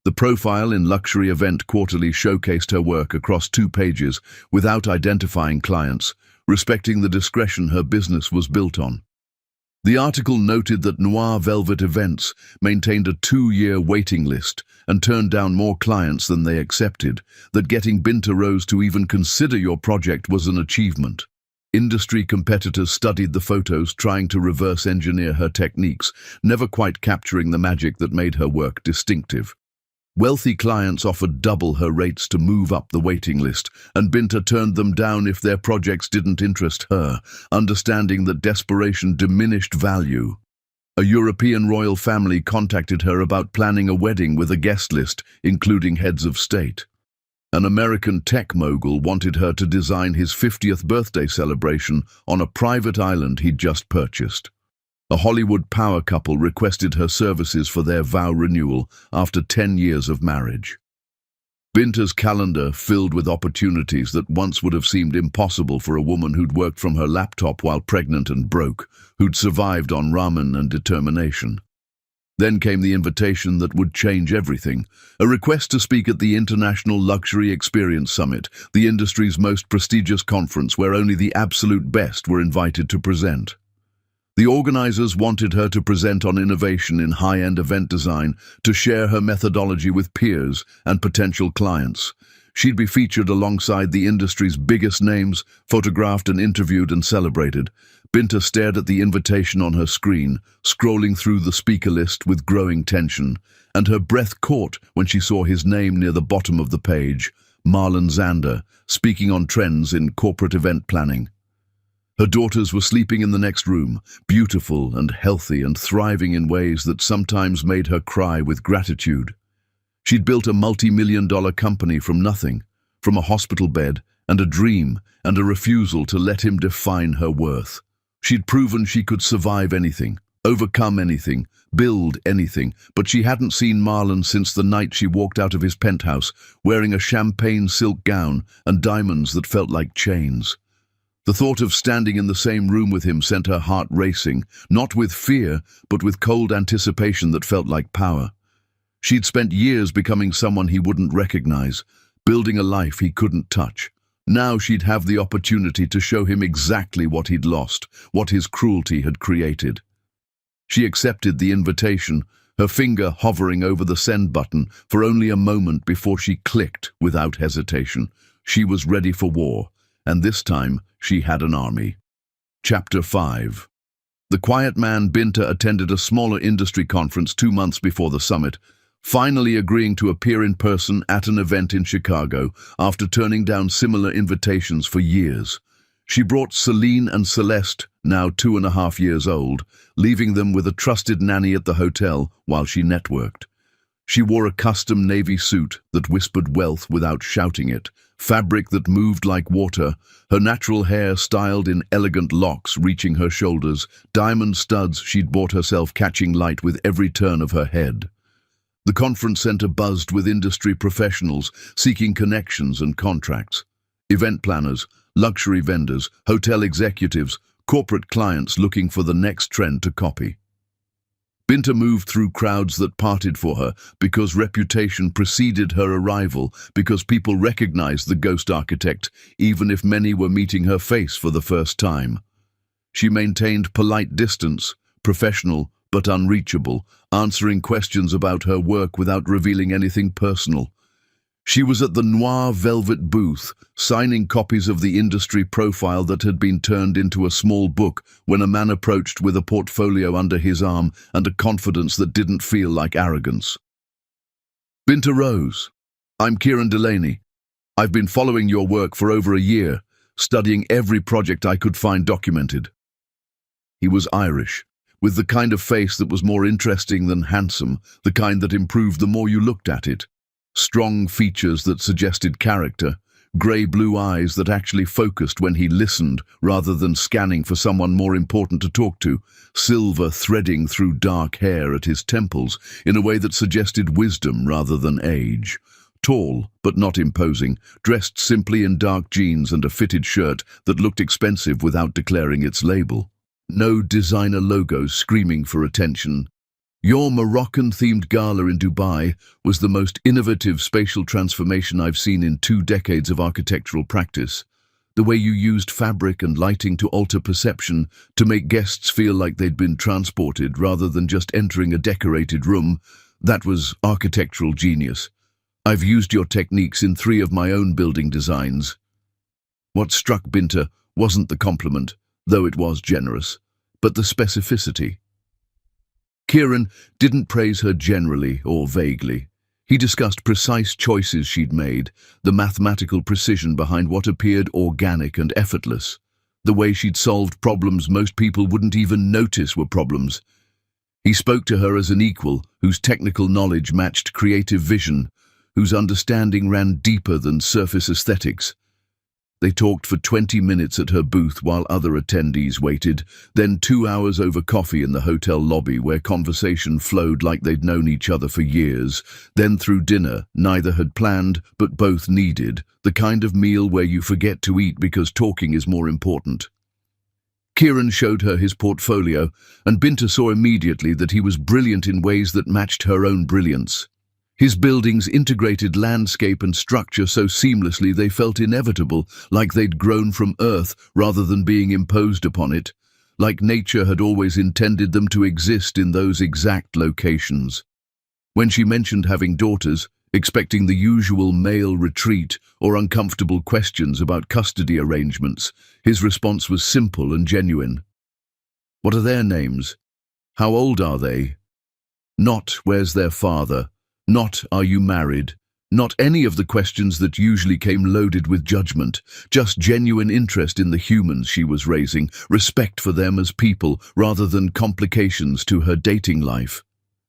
The profile in Luxury Event Quarterly showcased her work across 2 pages without identifying clients, respecting the discretion her business was built on. The article noted that Noir Velvet Events maintained a 2-year waiting list and turned down more clients than they accepted, that getting Binta Rose to even consider your project was an achievement. Industry competitors studied the photos, trying to reverse engineer her techniques, never quite capturing the magic that made her work distinctive. Wealthy clients offered double her rates to move up the waiting list, and Binta turned them down if their projects didn't interest her, understanding that desperation diminished value. A European royal family contacted her about planning a wedding with a guest list, including heads of state. An American tech mogul wanted her to design his 50th birthday celebration on a private island he'd just purchased. A Hollywood power couple requested her services for their vow renewal after 10 years of marriage. Binta's calendar filled with opportunities that once would have seemed impossible for a woman who'd worked from her laptop while pregnant and broke, who'd survived on ramen and determination. Then came the invitation that would change everything, a request to speak at the International Luxury Experience Summit, the industry's most prestigious conference where only the absolute best were invited to present. The organizers wanted her to present on innovation in high-end event design, to share her methodology with peers and potential clients. She'd be featured alongside the industry's biggest names, photographed and interviewed and celebrated. Binta stared at the invitation on her screen, scrolling through the speaker list with growing tension, and her breath caught when she saw his name near the bottom of the page, Marlon Zander, speaking on trends in corporate event planning. Her daughters were sleeping in the next room, beautiful and healthy and thriving in ways that sometimes made her cry with gratitude. She'd built a multi-million-dollar company from nothing, from a hospital bed and a dream and a refusal to let him define her worth. She'd proven she could survive anything, overcome anything, build anything, but she hadn't seen Marlon since the night she walked out of his penthouse, wearing a champagne silk gown and diamonds that felt like chains. The thought of standing in the same room with him sent her heart racing, not with fear, but with cold anticipation that felt like power. She'd spent years becoming someone he wouldn't recognize, building a life he couldn't touch. Now she'd have the opportunity to show him exactly what he'd lost, what his cruelty had created. She accepted the invitation, her finger hovering over the send button for only a moment before she clicked without hesitation. She was ready for war, and this time she had an army. Chapter 5. The quiet man Binta attended a smaller industry conference 2 months before the summit, finally agreeing to appear in person at an event in Chicago after turning down similar invitations for years. She brought Celine and Celeste, now 2.5 years old, leaving them with a trusted nanny at the hotel while she networked. She wore a custom navy suit that whispered wealth without shouting it, fabric that moved like water, her natural hair styled in elegant locks reaching her shoulders, diamond studs she'd bought herself catching light with every turn of her head. The conference center buzzed with industry professionals seeking connections and contracts. Event planners, luxury vendors, hotel executives, corporate clients looking for the next trend to copy. Binta moved through crowds that parted for her because reputation preceded her arrival, because people recognized the ghost architect, even if many were meeting her face for the first time. She maintained polite distance, professional but unreachable, answering questions about her work without revealing anything personal. She was at the noir velvet booth, signing copies of the industry profile that had been turned into a small book when a man approached with a portfolio under his arm and a confidence that didn't feel like arrogance. Binta rose. "I'm Kieran Delaney. I've been following your work for over a year, studying every project I could find documented." He was Irish, with the kind of face that was more interesting than handsome, the kind that improved the more you looked at it. Strong features that suggested character, grey-blue eyes that actually focused when he listened rather than scanning for someone more important to talk to, silver threading through dark hair at his temples in a way that suggested wisdom rather than age. Tall, but not imposing, dressed simply in dark jeans and a fitted shirt that looked expensive without declaring its label. No designer logos screaming for attention. "Your Moroccan-themed gala in Dubai was the most innovative spatial transformation I've seen in 2 decades of architectural practice. The way you used fabric and lighting to alter perception, to make guests feel like they'd been transported rather than just entering a decorated room, that was architectural genius. I've used your techniques in 3 of my own building designs." What struck Binta wasn't the compliment, though it was generous, but the specificity. Kieran didn't praise her generally or vaguely. He discussed precise choices she'd made, the mathematical precision behind what appeared organic and effortless, the way she'd solved problems most people wouldn't even notice were problems. He spoke to her as an equal, whose technical knowledge matched creative vision, whose understanding ran deeper than surface aesthetics. They talked for 20 minutes at her booth while other attendees waited, then 2 hours over coffee in the hotel lobby where conversation flowed like they'd known each other for years, then through dinner neither had planned but both needed, the kind of meal where you forget to eat because talking is more important. Kieran showed her his portfolio, and Binta saw immediately that he was brilliant in ways that matched her own brilliance. His buildings integrated landscape and structure so seamlessly they felt inevitable, like they'd grown from earth rather than being imposed upon it, like nature had always intended them to exist in those exact locations. When she mentioned having daughters, expecting the usual male retreat or uncomfortable questions about custody arrangements, his response was simple and genuine. "What are their names? How old are they?" Not, "Where's their father?" Not, "Are you married?" Not any of the questions that usually came loaded with judgment, just genuine interest in the humans she was raising, respect for them as people rather than complications to her dating life.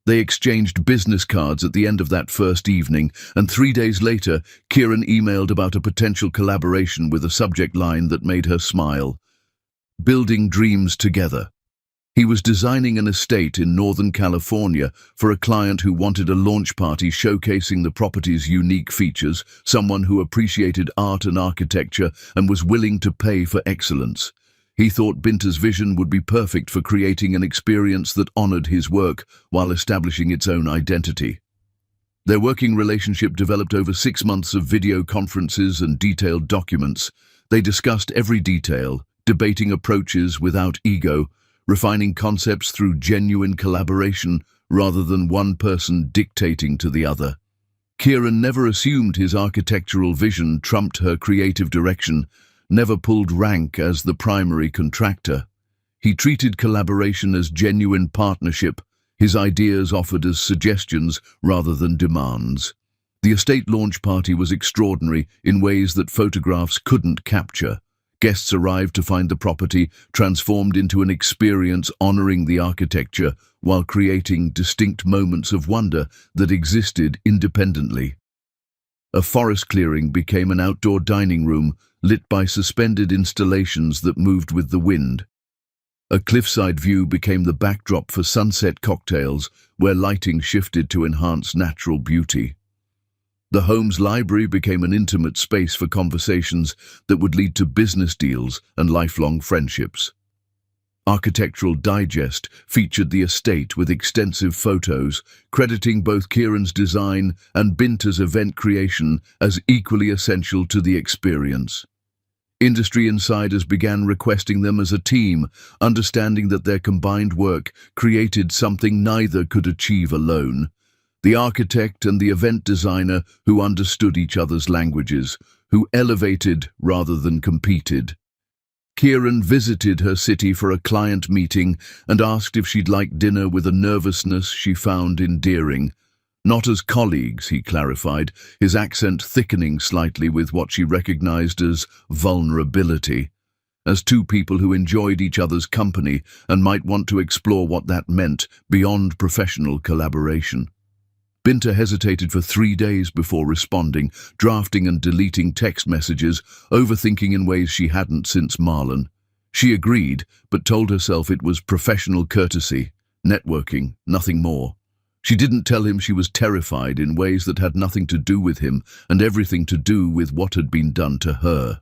They exchanged business cards at the end of that first evening, and 3 days later, Kieran emailed about a potential collaboration with a subject line that made her smile. Building dreams together. He was designing an estate in Northern California for a client who wanted a launch party showcasing the property's unique features, someone who appreciated art and architecture and was willing to pay for excellence. He thought Binta's vision would be perfect for creating an experience that honored his work while establishing its own identity. Their working relationship developed over 6 months of video conferences and detailed documents. They discussed every detail, debating approaches without ego, refining concepts through genuine collaboration rather than one person dictating to the other. Kieran never assumed his architectural vision trumped her creative direction, never pulled rank as the primary contractor. He treated collaboration as genuine partnership, his ideas offered as suggestions rather than demands. The estate launch party was extraordinary in ways that photographs couldn't capture. Guests arrived to find the property transformed into an experience honoring the architecture while creating distinct moments of wonder that existed independently. A forest clearing became an outdoor dining room lit by suspended installations that moved with the wind. A cliffside view became the backdrop for sunset cocktails, where lighting shifted to enhance natural beauty. The home's library became an intimate space for conversations that would lead to business deals and lifelong friendships. Architectural Digest featured the estate with extensive photos, crediting both Kieran's design and Binta's event creation as equally essential to the experience. Industry insiders began requesting them as a team, understanding that their combined work created something neither could achieve alone. The architect and the event designer who understood each other's languages, who elevated rather than competed. Kieran visited her city for a client meeting and asked if she'd like dinner with a nervousness she found endearing. Not as colleagues, he clarified, his accent thickening slightly with what she recognized as vulnerability. As two people who enjoyed each other's company and might want to explore what that meant beyond professional collaboration. Binta hesitated for 3 days before responding, drafting and deleting text messages, overthinking in ways she hadn't since Marlon. She agreed, but told herself it was professional courtesy, networking, nothing more. She didn't tell him she was terrified in ways that had nothing to do with him and everything to do with what had been done to her.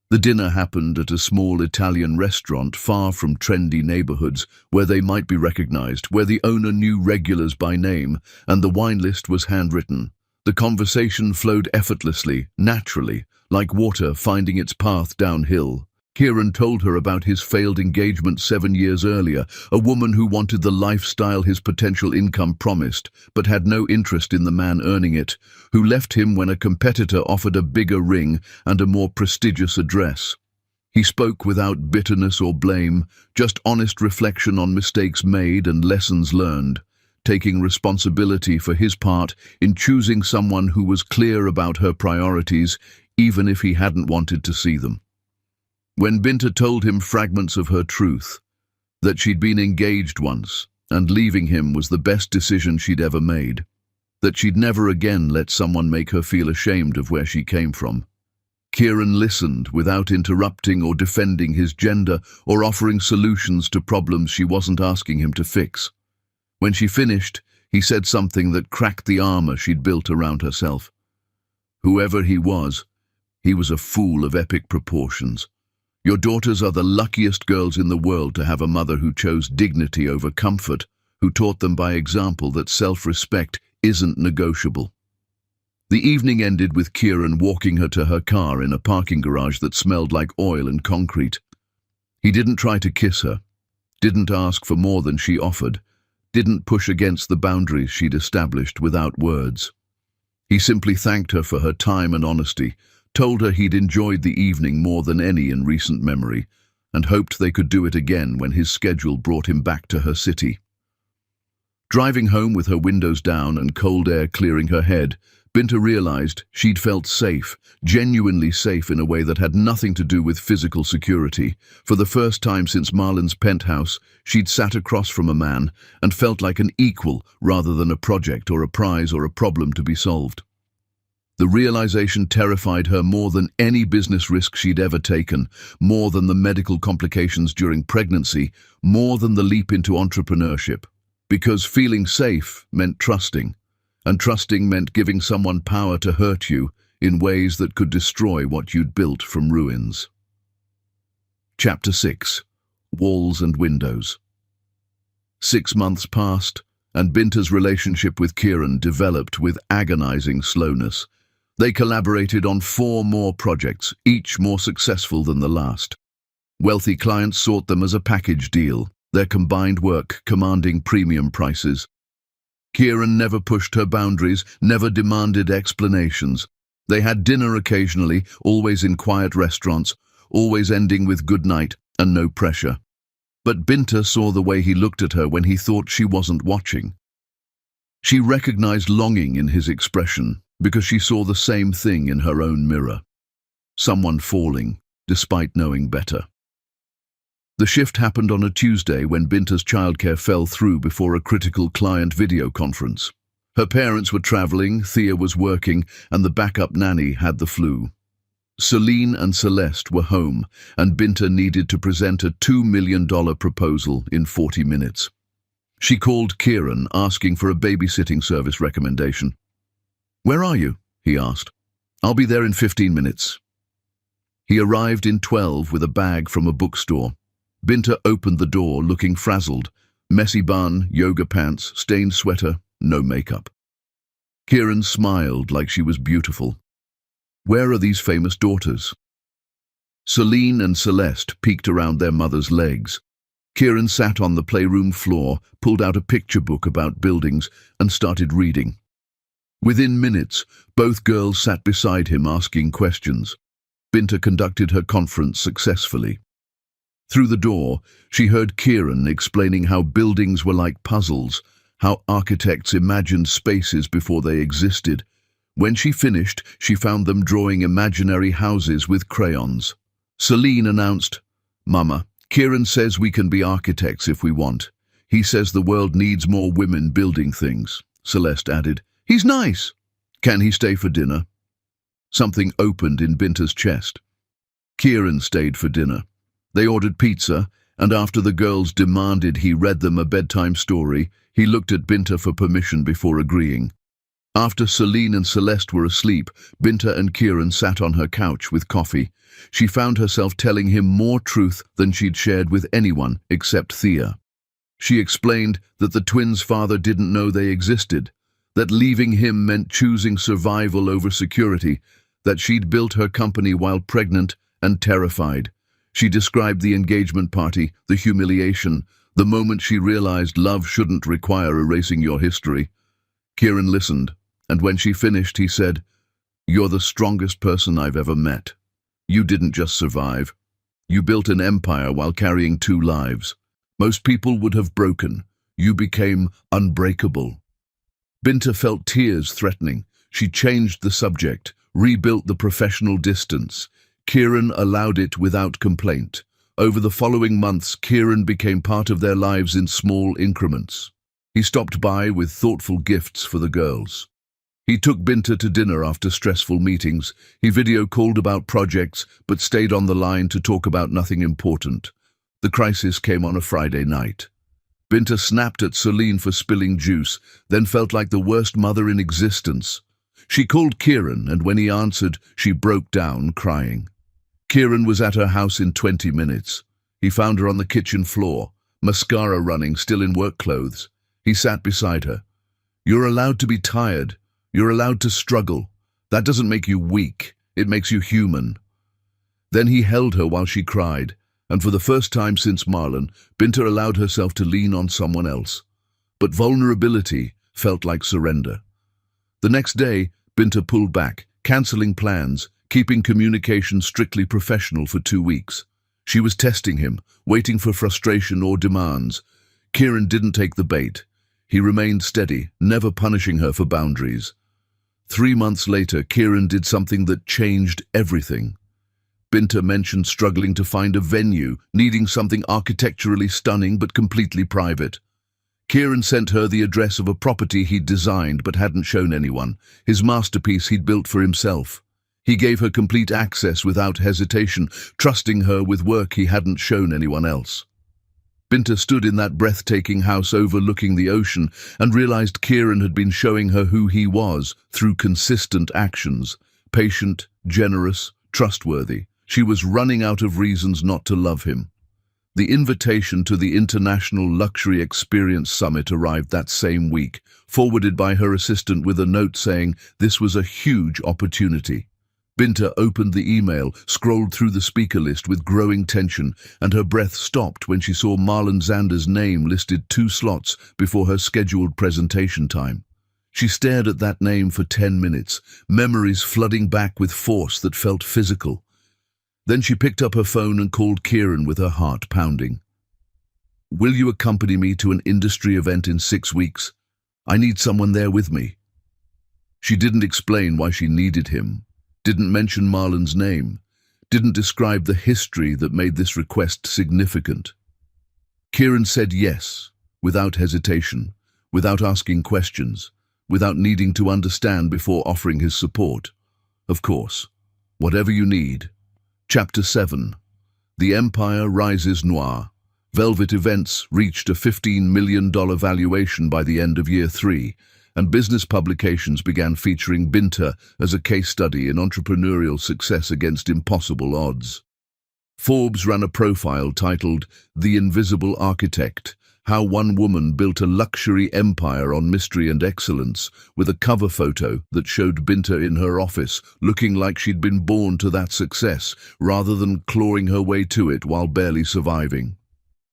The dinner happened at a small Italian restaurant far from trendy neighborhoods where they might be recognized, where the owner knew regulars by name and the wine list was handwritten. The conversation flowed effortlessly, naturally, like water finding its path downhill. Kieran told her about his failed engagement 7 years earlier, a woman who wanted the lifestyle his potential income promised, but had no interest in the man earning it, who left him when a competitor offered a bigger ring and a more prestigious address. He spoke without bitterness or blame, just honest reflection on mistakes made and lessons learned, taking responsibility for his part in choosing someone who was clear about her priorities, even if he hadn't wanted to see them. When Binta told him fragments of her truth, that she'd been engaged once, and leaving him was the best decision she'd ever made, that she'd never again let someone make her feel ashamed of where she came from, Kieran listened without interrupting or defending his gender or offering solutions to problems she wasn't asking him to fix. When she finished, he said something that cracked the armor she'd built around herself. Whoever he was a fool of epic proportions. Your daughters are the luckiest girls in the world to have a mother who chose dignity over comfort, who taught them by example that self-respect isn't negotiable. The evening ended with Kieran walking her to her car in a parking garage that smelled like oil and concrete. He didn't try to kiss her, didn't ask for more than she offered, didn't push against the boundaries she'd established without words. He simply thanked her for her time and honesty, told her he'd enjoyed the evening more than any in recent memory, and hoped they could do it again when his schedule brought him back to her city. Driving home with her windows down and cold air clearing her head, Binta realized she'd felt safe, genuinely safe in a way that had nothing to do with physical security. For the first time since Marlon's penthouse, she'd sat across from a man and felt like an equal rather than a project or a prize or a problem to be solved. The realization terrified her more than any business risk she'd ever taken, more than the medical complications during pregnancy, more than the leap into entrepreneurship. Because feeling safe meant trusting, and trusting meant giving someone power to hurt you in ways that could destroy what you'd built from ruins. Chapter 6. Walls and Windows. 6 months passed, and Binta's relationship with Kieran developed with agonizing slowness. They collaborated on 4 more projects, each more successful than the last. Wealthy clients sought them as a package deal, their combined work commanding premium prices. Kieran never pushed her boundaries, never demanded explanations. They had dinner occasionally, always in quiet restaurants, always ending with good night and no pressure. But Binta saw the way he looked at her when he thought she wasn't watching. She recognized longing in his expression, because she saw the same thing in her own mirror. Someone falling, despite knowing better. The shift happened on a Tuesday when Binta's childcare fell through before a critical client video conference. Her parents were traveling, Thea was working, and the backup nanny had the flu. Celine and Celeste were home, and Binta needed to present a $2 million proposal in 40 minutes. She called Kieran, asking for a babysitting service recommendation. "Where are you?" he asked. "I'll be there in 15 minutes. He arrived in 12 with a bag from a bookstore. Binta opened the door looking frazzled. Messy bun, yoga pants, stained sweater, no makeup. Kieran smiled like she was beautiful. "Where are these famous daughters?" Celine and Celeste peeked around their mother's legs. Kieran sat on the playroom floor, pulled out a picture book about buildings, and started reading. Within minutes, both girls sat beside him asking questions. Binta conducted her conference successfully. Through the door, she heard Kieran explaining how buildings were like puzzles, how architects imagined spaces before they existed. When she finished, she found them drawing imaginary houses with crayons. Celine announced, "Mama, Kieran says we can be architects if we want. He says the world needs more women building things." Celeste added, "He's nice. Can he stay for dinner?" Something opened in Binta's chest. Kieran stayed for dinner. They ordered pizza, and after the girls demanded he read them a bedtime story, he looked at Binta for permission before agreeing. After Celine and Celeste were asleep, Binta and Kieran sat on her couch with coffee. She found herself telling him more truth than she'd shared with anyone except Thea. She explained that the twins' father didn't know they existed, that leaving him meant choosing survival over security, that she'd built her company while pregnant and terrified. She described the engagement party, the humiliation, the moment she realized love shouldn't require erasing your history. Kieran listened, and when she finished, he said, "You're the strongest person I've ever met. You didn't just survive. You built an empire while carrying 2 lives. Most people would have broken. You became unbreakable." Binta felt tears threatening. She changed the subject, rebuilt the professional distance. Kieran allowed it without complaint. Over the following months, Kieran became part of their lives in small increments. He stopped by with thoughtful gifts for the girls. He took Binta to dinner after stressful meetings. He video-called about projects, but stayed on the line to talk about nothing important. The crisis came on a Friday night. Binta snapped at Celine for spilling juice, then felt like the worst mother in existence. She called Kieran, and when he answered, she broke down, crying. Kieran was at her house in 20 minutes. He found her on the kitchen floor, mascara running, still in work clothes. He sat beside her. "You're allowed to be tired. You're allowed to struggle. That doesn't make you weak. It makes you human." Then he held her while she cried, and for the first time since Marlon, Binta allowed herself to lean on someone else. But vulnerability felt like surrender. The next day, Binta pulled back, cancelling plans, keeping communication strictly professional for 2 weeks. She was testing him, waiting for frustration or demands. Kieran didn't take the bait. He remained steady, never punishing her for boundaries. 3 months later, Kieran did something that changed everything. Binta mentioned struggling to find a venue, needing something architecturally stunning but completely private. Kieran sent her the address of a property he'd designed but hadn't shown anyone, his masterpiece he'd built for himself. He gave her complete access without hesitation, trusting her with work he hadn't shown anyone else. Binta stood in that breathtaking house overlooking the ocean and realized Kieran had been showing her who he was through consistent actions. Patient, generous, trustworthy. She was running out of reasons not to love him. The invitation to the International Luxury Experience Summit arrived that same week, forwarded by her assistant with a note saying this was a huge opportunity. Binta opened the email, scrolled through the speaker list with growing tension, and her breath stopped when she saw Marlon Zander's name listed 2 slots before her scheduled presentation time. She stared at that name for 10 minutes, memories flooding back with force that felt physical. Then she picked up her phone and called Kieran with her heart pounding. "Will you accompany me to an industry event in 6 weeks? I need someone there with me." She didn't explain why she needed him, didn't mention Marlon's name, didn't describe the history that made this request significant. Kieran said yes, without hesitation, without asking questions, without needing to understand before offering his support. Of course, whatever you need. Chapter 7. The Empire Rises Noir. Velvet Events reached a $15 million valuation by the end of year 3, and business publications began featuring Binta as a case study in entrepreneurial success against impossible odds. Forbes ran a profile titled The Invisible Architect, How One Woman Built a Luxury Empire on Mystery and Excellence, with a cover photo that showed Binta in her office, looking like she'd been born to that success, rather than clawing her way to it while barely surviving.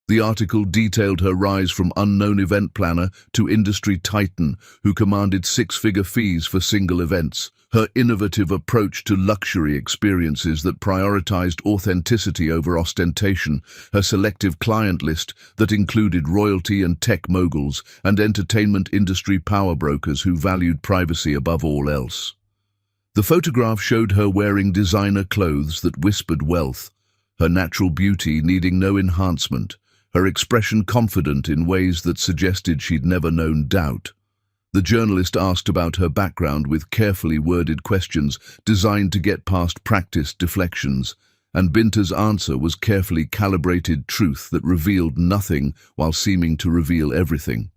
The article detailed her rise from unknown event planner to industry titan who commanded six-figure fees for single events, her innovative approach to luxury experiences that prioritized authenticity over ostentation, her selective client list that included royalty and tech moguls and entertainment industry power brokers who valued privacy above all else. The photograph showed her wearing designer clothes that whispered wealth, her natural beauty needing no enhancement, her expression confident in ways that suggested she'd never known doubt. The journalist asked about her background with carefully worded questions designed to get past practiced deflections, and Binta's answer was carefully calibrated truth that revealed nothing while seeming to reveal everything.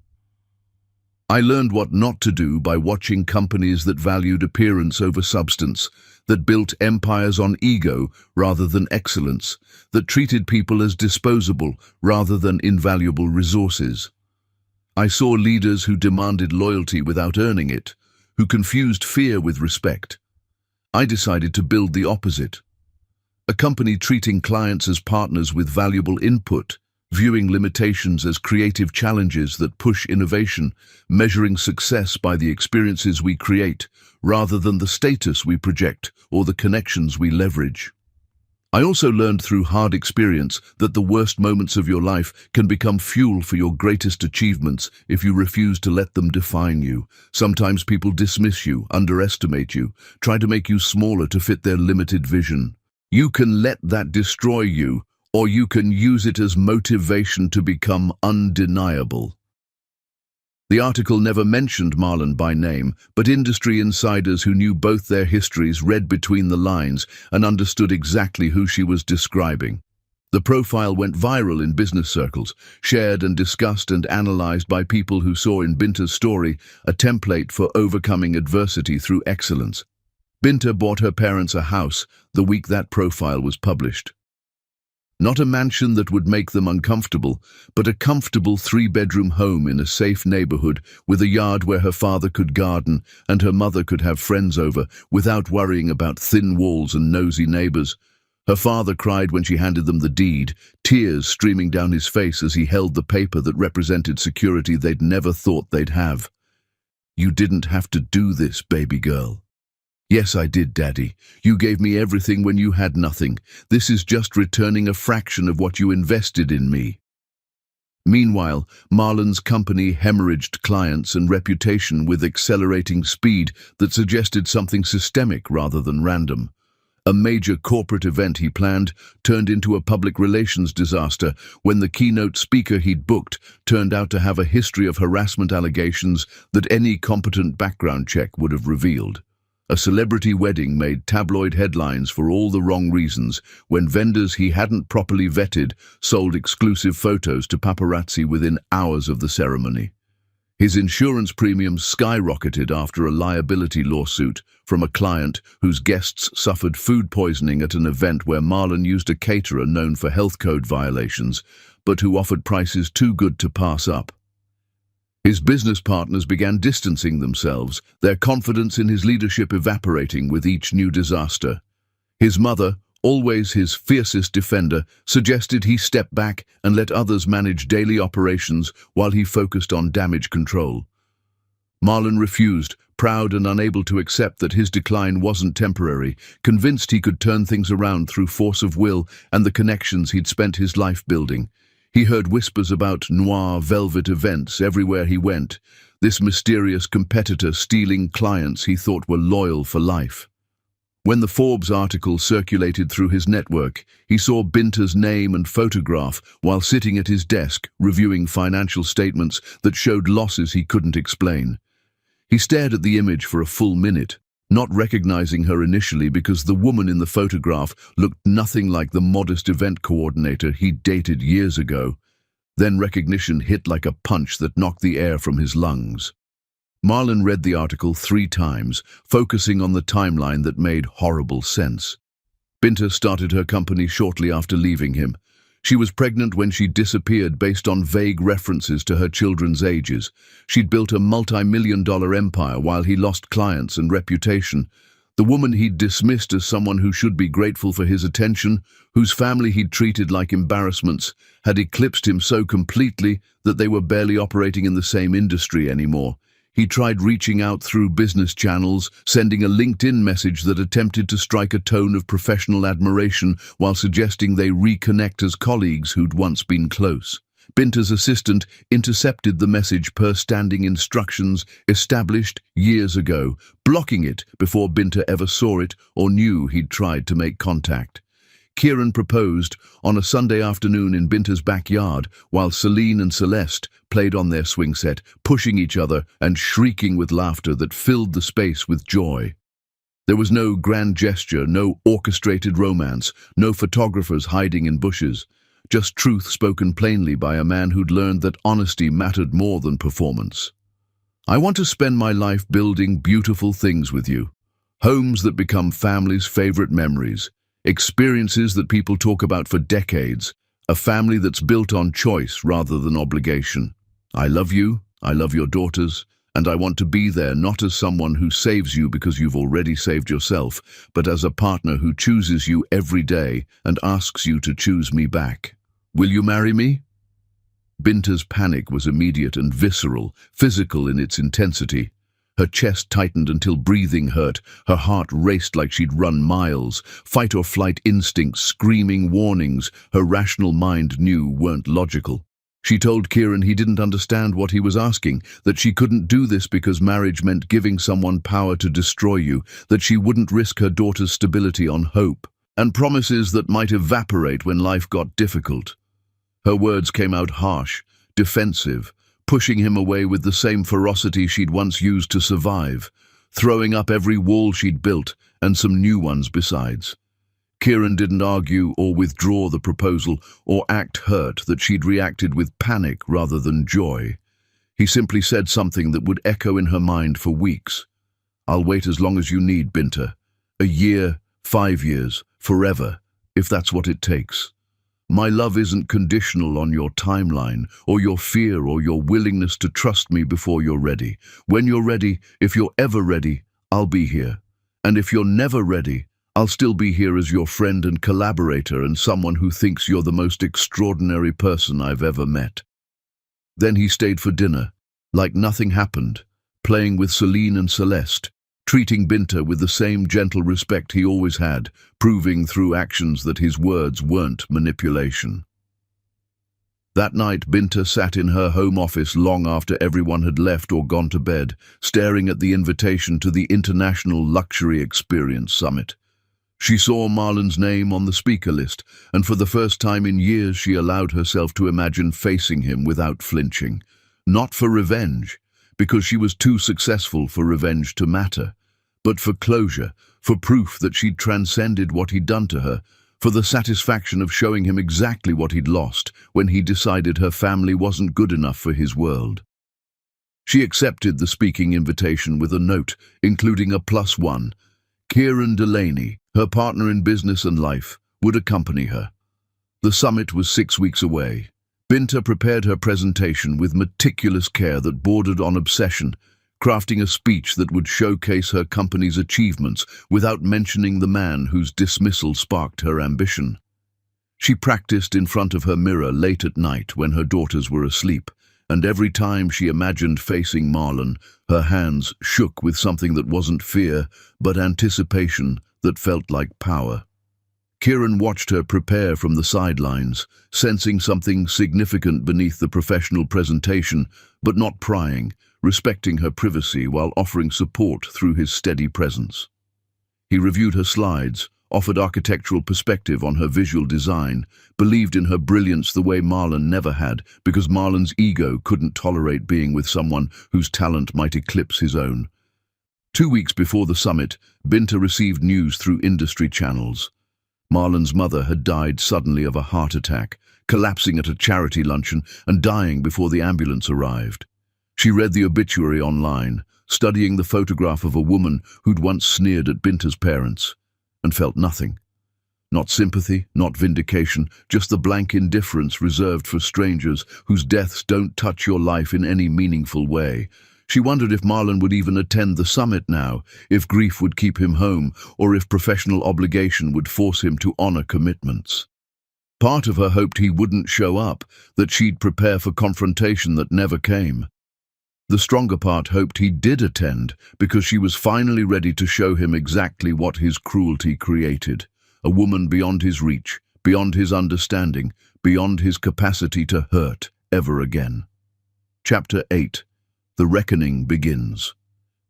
I learned what not to do by watching companies that valued appearance over substance, that built empires on ego rather than excellence, that treated people as disposable rather than invaluable resources. I saw leaders who demanded loyalty without earning it, who confused fear with respect. I decided to build the opposite. A company treating clients as partners with valuable input, viewing limitations as creative challenges that push innovation, measuring success by the experiences we create, rather than the status we project or the connections we leverage. I also learned through hard experience that the worst moments of your life can become fuel for your greatest achievements if you refuse to let them define you. Sometimes people dismiss you, underestimate you, try to make you smaller to fit their limited vision. You can let that destroy you, or you can use it as motivation to become undeniable. The article never mentioned Marlon by name, but industry insiders who knew both their histories read between the lines and understood exactly who she was describing. The profile went viral in business circles, shared and discussed and analyzed by people who saw in Binta's story a template for overcoming adversity through excellence. Binta bought her parents a house the week that profile was published. Not a mansion that would make them uncomfortable, but a comfortable 3-bedroom home in a safe neighborhood with a yard where her father could garden and her mother could have friends over without worrying about thin walls and nosy neighbors. Her father cried when she handed them the deed, tears streaming down his face as he held the paper that represented security they'd never thought they'd have. "You didn't have to do this, baby girl." "Yes, I did, Daddy. You gave me everything when you had nothing. This is just returning a fraction of what you invested in me." Meanwhile, Marlon's company hemorrhaged clients and reputation with accelerating speed that suggested something systemic rather than random. A major corporate event he planned turned into a public relations disaster when the keynote speaker he'd booked turned out to have a history of harassment allegations that any competent background check would have revealed. A celebrity wedding made tabloid headlines for all the wrong reasons when vendors he hadn't properly vetted sold exclusive photos to paparazzi within hours of the ceremony. His insurance premiums skyrocketed after a liability lawsuit from a client whose guests suffered food poisoning at an event where Marlon used a caterer known for health code violations, but who offered prices too good to pass up. His business partners began distancing themselves, their confidence in his leadership evaporating with each new disaster. His mother, always his fiercest defender, suggested he step back and let others manage daily operations while he focused on damage control. Marlon refused, proud and unable to accept that his decline wasn't temporary, convinced he could turn things around through force of will and the connections he'd spent his life building. He heard whispers about noir velvet events everywhere he went, this mysterious competitor stealing clients he thought were loyal for life. When the Forbes article circulated through his network, he saw Binta's name and photograph while sitting at his desk reviewing financial statements that showed losses he couldn't explain. He stared at the image for a full minute, not recognizing her initially because the woman in the photograph looked nothing like the modest event coordinator he'd dated years ago. Then recognition hit like a punch that knocked the air from his lungs. Marlon read the article 3 times, focusing on the timeline that made horrible sense. Binta started her company shortly after leaving him. She was pregnant when she disappeared based on vague references to her children's ages. She'd built a multi-million-dollar empire while he lost clients and reputation. The woman he'd dismissed as someone who should be grateful for his attention, whose family he'd treated like embarrassments, had eclipsed him so completely that they were barely operating in the same industry anymore. He tried reaching out through business channels, sending a LinkedIn message that attempted to strike a tone of professional admiration while suggesting they reconnect as colleagues who'd once been close. Binta's assistant intercepted the message per standing instructions established years ago, blocking it before Binta ever saw it or knew he'd tried to make contact. Kieran proposed on a Sunday afternoon in Binta's backyard while Celine and Celeste played on their swing set, pushing each other and shrieking with laughter that filled the space with joy. There was no grand gesture, no orchestrated romance, no photographers hiding in bushes, just truth spoken plainly by a man who'd learned that honesty mattered more than performance. "I want to spend my life building beautiful things with you. Homes that become families' favorite memories. Experiences that people talk about for decades, a family that's built on choice rather than obligation. I love you, I love your daughters, and I want to be there not as someone who saves you because you've already saved yourself, but as a partner who chooses you every day and asks you to choose me back. Will you marry me?" Binta's panic was immediate and visceral, physical in its intensity. Her chest tightened until breathing hurt, her heart raced like she'd run miles, fight-or-flight instincts screaming warnings her rational mind knew weren't logical. She told Kieran he didn't understand what he was asking, that she couldn't do this because marriage meant giving someone power to destroy you, that she wouldn't risk her daughter's stability on hope, and promises that might evaporate when life got difficult. Her words came out harsh, defensive, pushing him away with the same ferocity she'd once used to survive, throwing up every wall she'd built and some new ones besides. Kieran didn't argue or withdraw the proposal or act hurt that she'd reacted with panic rather than joy. He simply said something that would echo in her mind for weeks. "I'll wait as long as you need, Binta. A year, 5 years, forever, if that's what it takes. My love isn't conditional on your timeline, or your fear, or your willingness to trust me before you're ready. When you're ready, if you're ever ready, I'll be here. And if you're never ready, I'll still be here as your friend and collaborator and someone who thinks you're the most extraordinary person I've ever met." Then he stayed for dinner, like nothing happened, playing with Celine and Celeste, treating Binta with the same gentle respect he always had, proving through actions that his words weren't manipulation. That night, Binta sat in her home office long after everyone had left or gone to bed, staring at the invitation to the International Luxury Experience Summit. She saw Marlon's name on the speaker list, and for the first time in years she allowed herself to imagine facing him without flinching. Not for revenge, because she was too successful for revenge to matter, but for closure, for proof that she'd transcended what he'd done to her, for the satisfaction of showing him exactly what he'd lost when he decided her family wasn't good enough for his world. She accepted the speaking invitation with a note, including a +1. Kieran Delaney, her partner in business and life, would accompany her. The summit was 6 weeks away. Binta prepared her presentation with meticulous care that bordered on obsession, crafting a speech that would showcase her company's achievements without mentioning the man whose dismissal sparked her ambition. She practiced in front of her mirror late at night when her daughters were asleep, and every time she imagined facing Marlon, her hands shook with something that wasn't fear, but anticipation that felt like power. Kieran watched her prepare from the sidelines, sensing something significant beneath the professional presentation, but not prying, respecting her privacy while offering support through his steady presence. He reviewed her slides, offered architectural perspective on her visual design, believed in her brilliance the way Marlon never had, because Marlon's ego couldn't tolerate being with someone whose talent might eclipse his own. 2 weeks before the summit, Binta received news through industry channels. Marlon's mother had died suddenly of a heart attack, collapsing at a charity luncheon and dying before the ambulance arrived. She read the obituary online, studying the photograph of a woman who'd once sneered at Binta's parents, and felt nothing. Not sympathy, not vindication, just the blank indifference reserved for strangers whose deaths don't touch your life in any meaningful way. She wondered if Marlon would even attend the summit now, if grief would keep him home, or if professional obligation would force him to honor commitments. Part of her hoped he wouldn't show up, that she'd prepare for confrontation that never came. The stronger part hoped he did attend, because she was finally ready to show him exactly what his cruelty created. A woman beyond his reach, beyond his understanding, beyond his capacity to hurt ever again. Chapter 8. The Reckoning Begins.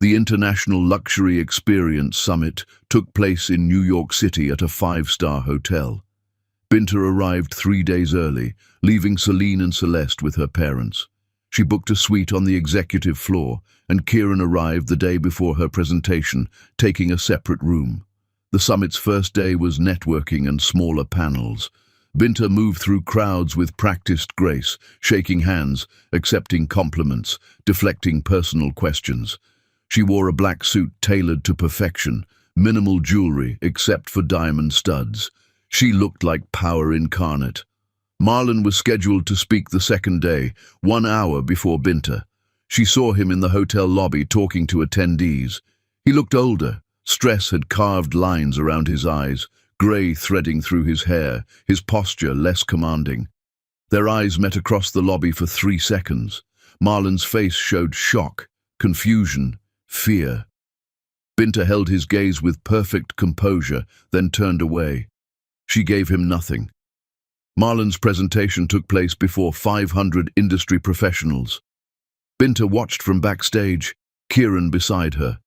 The International Luxury Experience Summit took place in New York City at a 5-star hotel. Binta arrived 3 days early, leaving Celine and Celeste with her parents. She booked a suite on the executive floor, and Kieran arrived the day before her presentation, taking a separate room. The summit's first day was networking and smaller panels. Binta moved through crowds with practiced grace, shaking hands, accepting compliments, deflecting personal questions. She wore a black suit tailored to perfection, minimal jewelry except for diamond studs. She looked like power incarnate. Marlon was scheduled to speak the second day, 1 hour before Binta. She saw him in the hotel lobby talking to attendees. He looked older. Stress had carved lines around his eyes, grey threading through his hair, his posture less commanding. Their eyes met across the lobby for 3 seconds. Marlon's face showed shock, confusion, fear. Binta held his gaze with perfect composure, then turned away. She gave him nothing. Marlon's presentation took place before 500 industry professionals. Binta watched from backstage, Kieran beside her.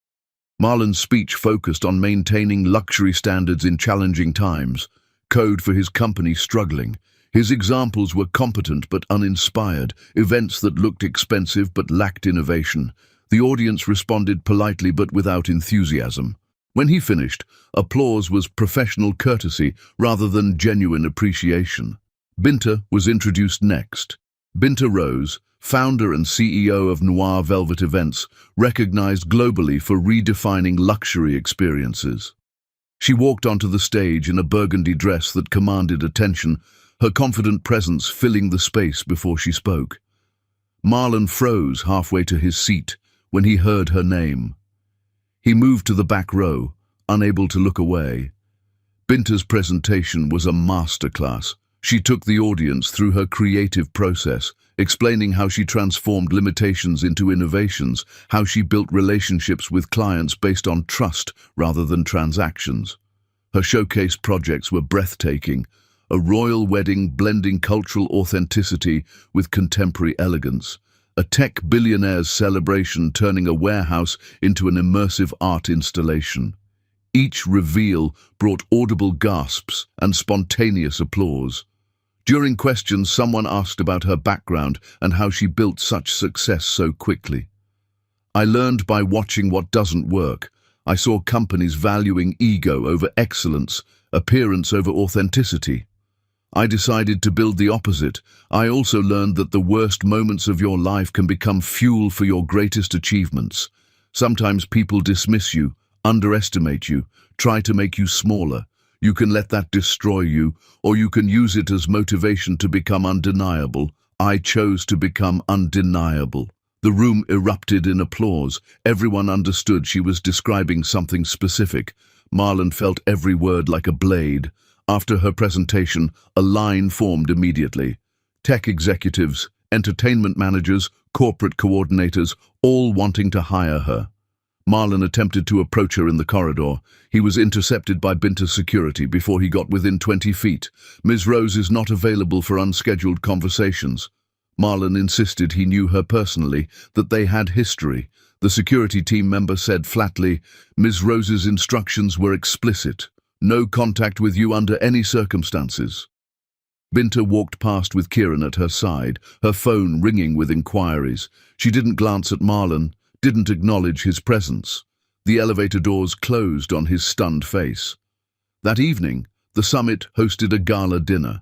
Marlon's speech focused on maintaining luxury standards in challenging times, code for his company struggling. His examples were competent but uninspired, events that looked expensive but lacked innovation. The audience responded politely but without enthusiasm. When he finished, applause was professional courtesy rather than genuine appreciation. Binta was introduced next. Binta Rose, founder and CEO of Noir Velvet Events, recognized globally for redefining luxury experiences. She walked onto the stage in a burgundy dress that commanded attention, her confident presence filling the space before she spoke. Marlon froze halfway to his seat when he heard her name. He moved to the back row, unable to look away. Binta's presentation was a masterclass. She took the audience through her creative process, explaining how she transformed limitations into innovations, how she built relationships with clients based on trust rather than transactions. Her showcase projects were breathtaking, a royal wedding blending cultural authenticity with contemporary elegance, a tech billionaire's celebration turning a warehouse into an immersive art installation. Each reveal brought audible gasps and spontaneous applause. During questions, someone asked about her background and how she built such success so quickly. I learned by watching what doesn't work. I saw companies valuing ego over excellence, appearance over authenticity. I decided to build the opposite. I also learned that the worst moments of your life can become fuel for your greatest achievements. Sometimes people dismiss you, underestimate you, try to make you smaller. You can let that destroy you, or you can use it as motivation to become undeniable. I chose to become undeniable. The room erupted in applause. Everyone understood she was describing something specific. Marlon felt every word like a blade. After her presentation, a line formed immediately. Tech executives, entertainment managers, corporate coordinators, all wanting to hire her. Marlon attempted to approach her in the corridor. He was intercepted by Binta's security before he got within 20 feet. Ms. Rose is not available for unscheduled conversations. Marlon insisted he knew her personally, that they had history. The security team member said flatly, "Ms. Rose's instructions were explicit. No contact with you under any circumstances." Binta walked past with Kieran at her side, her phone ringing with inquiries. She didn't glance at Marlon, didn't acknowledge his presence. The elevator doors closed on his stunned face. That evening, the summit hosted a gala dinner.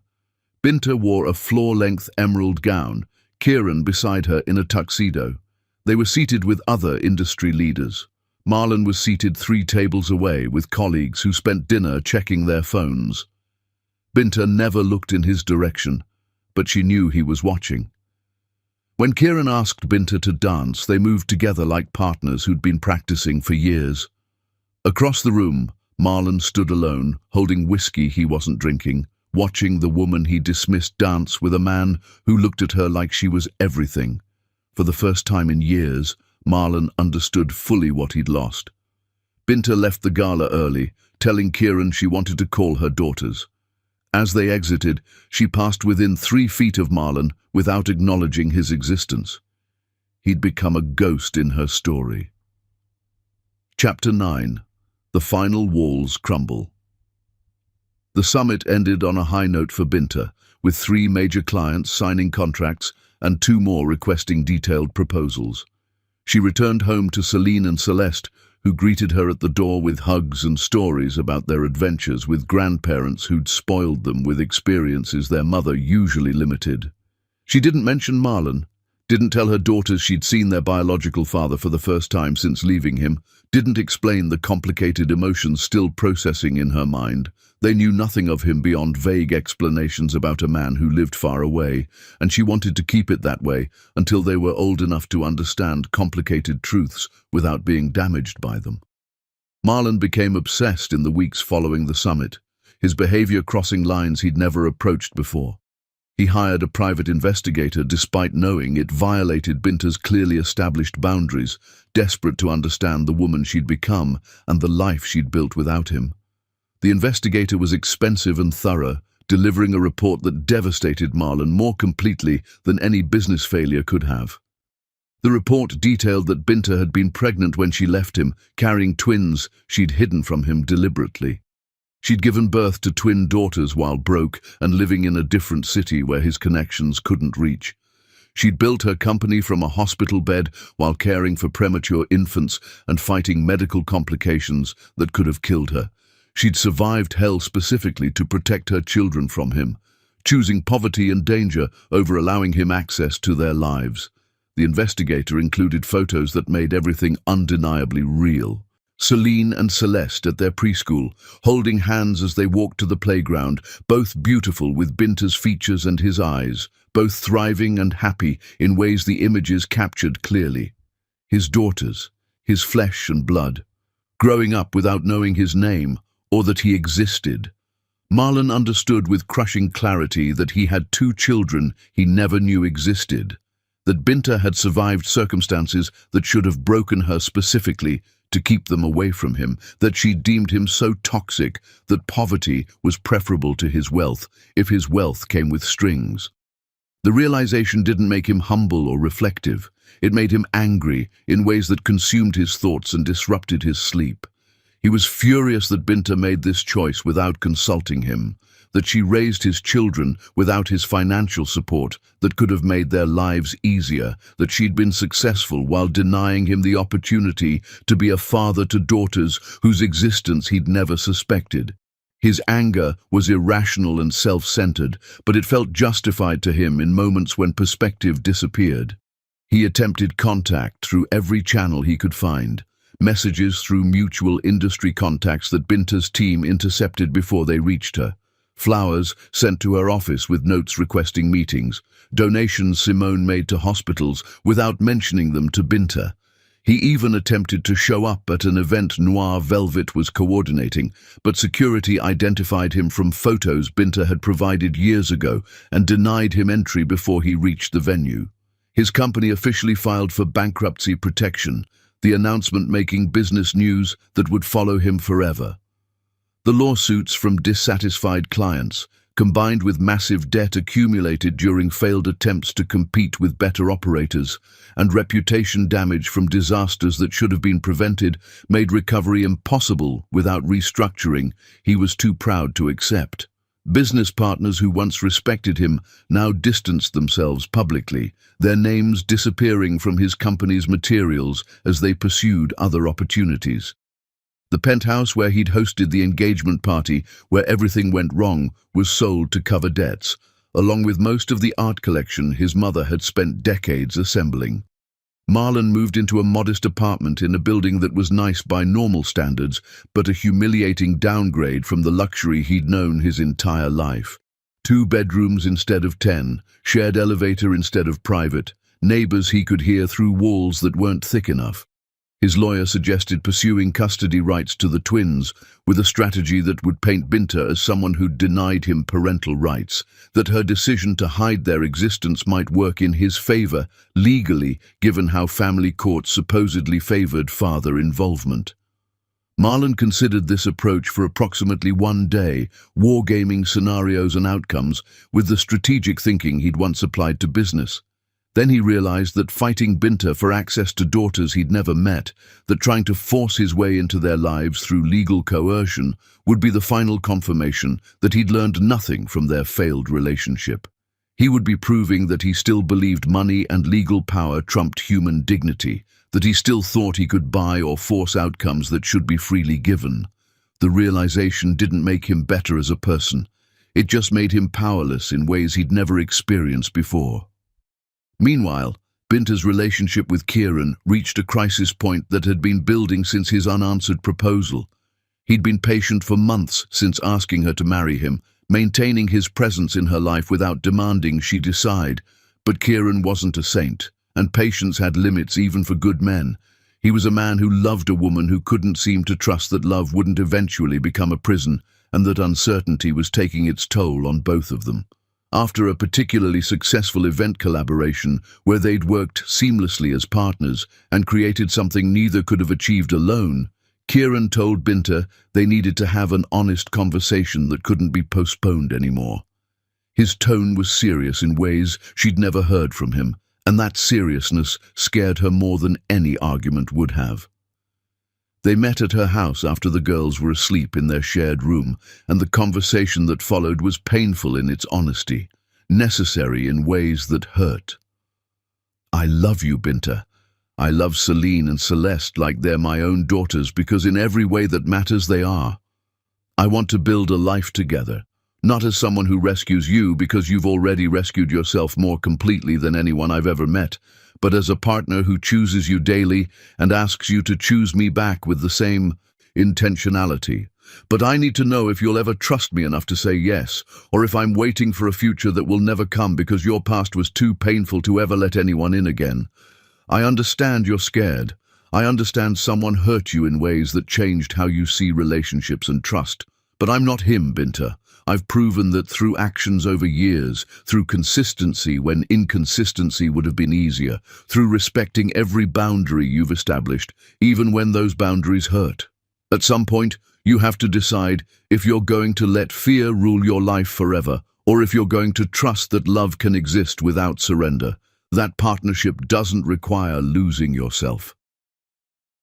Binta wore a floor-length emerald gown, Kieran beside her in a tuxedo. They were seated with other industry leaders. Marlon was seated 3 tables away with colleagues who spent dinner checking their phones. Binta never looked in his direction, but she knew he was watching. When Kieran asked Binta to dance, they moved together like partners who'd been practicing for years. Across the room, Marlon stood alone, holding whiskey he wasn't drinking, watching the woman he dismissed dance with a man who looked at her like she was everything. For the first time in years, Marlon understood fully what he'd lost. Binta left the gala early, telling Kieran she wanted to call her daughters. As they exited, she passed within 3 feet of Marlon without acknowledging his existence. He'd become a ghost in her story. Chapter 9. The final walls crumble. The summit ended on a high note for Binta, with 3 major clients signing contracts and 2 more requesting detailed proposals. She returned home to Celine and Celeste, who greeted her at the door with hugs and stories about their adventures with grandparents who'd spoiled them with experiences their mother usually limited. She didn't mention Marlon, didn't tell her daughters she'd seen their biological father for the first time since leaving him, didn't explain the complicated emotions still processing in her mind. They knew nothing of him beyond vague explanations about a man who lived far away, and she wanted to keep it that way until they were old enough to understand complicated truths without being damaged by them. Marlon became obsessed in the weeks following the summit, his behavior crossing lines he'd never approached before. He hired a private investigator despite knowing it violated Binta's clearly established boundaries, desperate to understand the woman she'd become and the life she'd built without him. The investigator was expensive and thorough, delivering a report that devastated Marlon more completely than any business failure could have. The report detailed that Binta had been pregnant when she left him, carrying twins she'd hidden from him deliberately. She'd given birth to twin daughters while broke and living in a different city where his connections couldn't reach. She'd built her company from a hospital bed while caring for premature infants and fighting medical complications that could have killed her. She'd survived hell specifically to protect her children from him, choosing poverty and danger over allowing him access to their lives. The investigator included photos that made everything undeniably real. Celine and Celeste at their preschool, holding hands as they walked to the playground, both beautiful with Binta's features and his eyes, both thriving and happy in ways the images captured clearly. His daughters, his flesh and blood, growing up without knowing his name or that he existed. Marlon understood with crushing clarity that he had 2 children he never knew existed, that Binta had survived circumstances that should have broken her specifically to keep them away from him, that she deemed him so toxic that poverty was preferable to his wealth if his wealth came with strings. The realization didn't make him humble or reflective. It made him angry in ways that consumed his thoughts and disrupted his sleep. He was furious that Binta made this choice without consulting him, that she raised his children without his financial support that could have made their lives easier, that she'd been successful while denying him the opportunity to be a father to daughters whose existence he'd never suspected. His anger was irrational and self-centered, but it felt justified to him in moments when perspective disappeared. He attempted contact through every channel he could find, messages through mutual industry contacts that Binta's team intercepted before they reached her, flowers sent to her office with notes requesting meetings, donations Simone made to hospitals without mentioning them to Binta. He even attempted to show up at an event Noir Velvet was coordinating, but security identified him from photos Binta had provided years ago and denied him entry before he reached the venue. His company officially filed for bankruptcy protection, the announcement making business news that would follow him forever. The lawsuits from dissatisfied clients, combined with massive debt accumulated during failed attempts to compete with better operators, and reputation damage from disasters that should have been prevented, made recovery impossible without restructuring he was too proud to accept. Business partners who once respected him now distanced themselves publicly, their names disappearing from his company's materials as they pursued other opportunities. The penthouse where he'd hosted the engagement party, where everything went wrong, was sold to cover debts, along with most of the art collection his mother had spent decades assembling. Marlon moved into a modest apartment in a building that was nice by normal standards, but a humiliating downgrade from the luxury he'd known his entire life. 2 bedrooms instead of 10, shared elevator instead of private, neighbors he could hear through walls that weren't thick enough. His lawyer suggested pursuing custody rights to the twins, with a strategy that would paint Binta as someone who'd denied him parental rights, that her decision to hide their existence might work in his favor, legally, given how family courts supposedly favored father involvement. Marlon considered this approach for approximately 1 day, wargaming scenarios and outcomes with the strategic thinking he'd once applied to business. Then he realized that fighting Binta for access to daughters he'd never met, that trying to force his way into their lives through legal coercion, would be the final confirmation that he'd learned nothing from their failed relationship. He would be proving that he still believed money and legal power trumped human dignity, that he still thought he could buy or force outcomes that should be freely given. The realization didn't make him better as a person. It just made him powerless in ways he'd never experienced before. Meanwhile, Binta's relationship with Kieran reached a crisis point that had been building since his unanswered proposal. He'd been patient for months since asking her to marry him, maintaining his presence in her life without demanding she decide. But Kieran wasn't a saint, and patience had limits even for good men. He was a man who loved a woman who couldn't seem to trust that love wouldn't eventually become a prison, and that uncertainty was taking its toll on both of them. After a particularly successful event collaboration where they'd worked seamlessly as partners and created something neither could have achieved alone, Kieran told Binta they needed to have an honest conversation that couldn't be postponed anymore. His tone was serious in ways she'd never heard from him, and that seriousness scared her more than any argument would have. They met at her house after the girls were asleep in their shared room, and the conversation that followed was painful in its honesty, necessary in ways that hurt. "I love you, Binta. I love Celine and Celeste like they're my own daughters because in every way that matters they are. I want to build a life together, not as someone who rescues you because you've already rescued yourself more completely than anyone I've ever met, but as a partner who chooses you daily and asks you to choose me back with the same intentionality. But I need to know if you'll ever trust me enough to say yes, or if I'm waiting for a future that will never come because your past was too painful to ever let anyone in again. I understand you're scared. I understand someone hurt you in ways that changed how you see relationships and trust. But I'm not him, Binta. I've proven that through actions over years, through consistency when inconsistency would have been easier, through respecting every boundary you've established, even when those boundaries hurt. At some point, you have to decide if you're going to let fear rule your life forever, or if you're going to trust that love can exist without surrender. That partnership doesn't require losing yourself.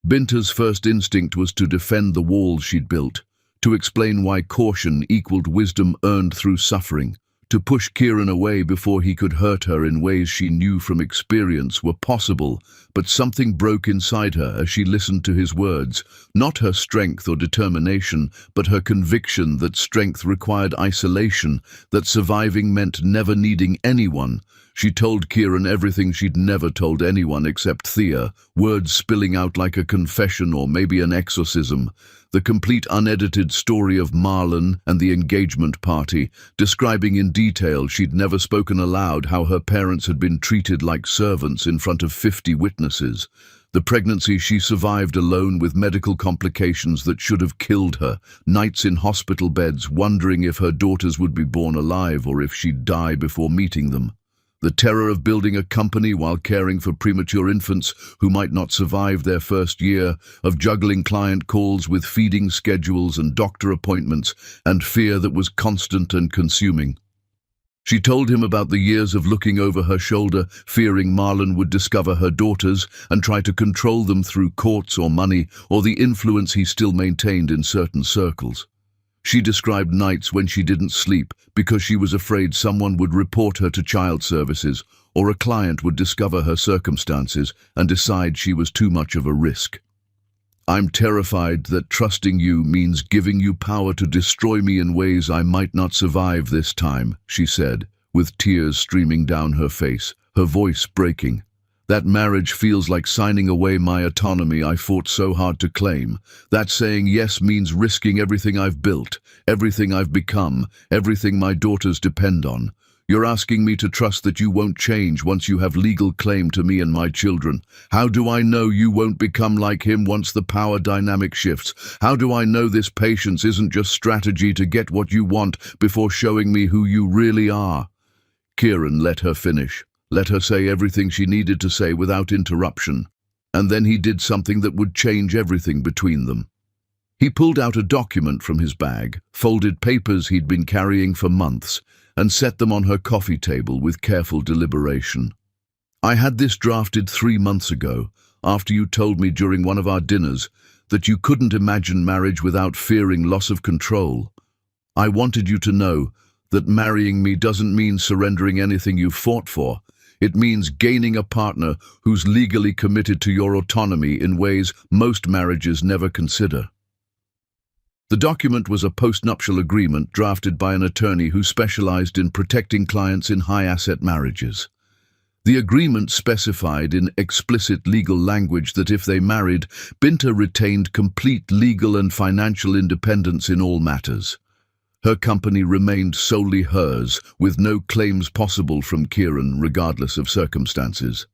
Binta's first instinct was to defend the walls she'd built, to explain why caution equaled wisdom earned through suffering, to push Kieran away before he could hurt her in ways she knew from experience were possible, but something broke inside her as she listened to his words, not her strength or determination, but her conviction that strength required isolation, that surviving meant never needing anyone. She told Kieran everything she'd never told anyone except Thea, words spilling out like a confession or maybe an exorcism. The complete unedited story of Marlon and the engagement party, describing in detail she'd never spoken aloud how her parents had been treated like servants in front of 50 witnesses. The pregnancy she survived alone with medical complications that should have killed her, nights in hospital beds wondering if her daughters would be born alive or if she'd die before meeting them. The terror of building a company while caring for premature infants who might not survive their first year, of juggling client calls with feeding schedules and doctor appointments, and fear that was constant and consuming. She told him about the years of looking over her shoulder, fearing Marlon would discover her daughters and try to control them through courts or money, or the influence he still maintained in certain circles. She described nights when she didn't sleep because she was afraid someone would report her to child services, or a client would discover her circumstances and decide she was too much of a risk. "I'm terrified that trusting you means giving you power to destroy me in ways I might not survive this time," she said, with tears streaming down her face, her voice breaking. "That marriage feels like signing away my autonomy I fought so hard to claim. That saying yes means risking everything I've built, everything I've become, everything my daughters depend on. You're asking me to trust that you won't change once you have legal claim to me and my children. How do I know you won't become like him once the power dynamic shifts? How do I know this patience isn't just strategy to get what you want before showing me who you really are?" Kieran let her finish. Let her say everything she needed to say without interruption, and then he did something that would change everything between them. He pulled out a document from his bag, folded papers he'd been carrying for months, and set them on her coffee table with careful deliberation. "I had this drafted 3 months ago, after you told me during one of our dinners that you couldn't imagine marriage without fearing loss of control. I wanted you to know that marrying me doesn't mean surrendering anything you've fought for. It means gaining a partner who's legally committed to your autonomy in ways most marriages never consider." The document was a postnuptial agreement drafted by an attorney who specialized in protecting clients in high-asset marriages. The agreement specified in explicit legal language that if they married, Binta retained complete legal and financial independence in all matters. Her company remained solely hers, with no claims possible from Kieran regardless of circumstances.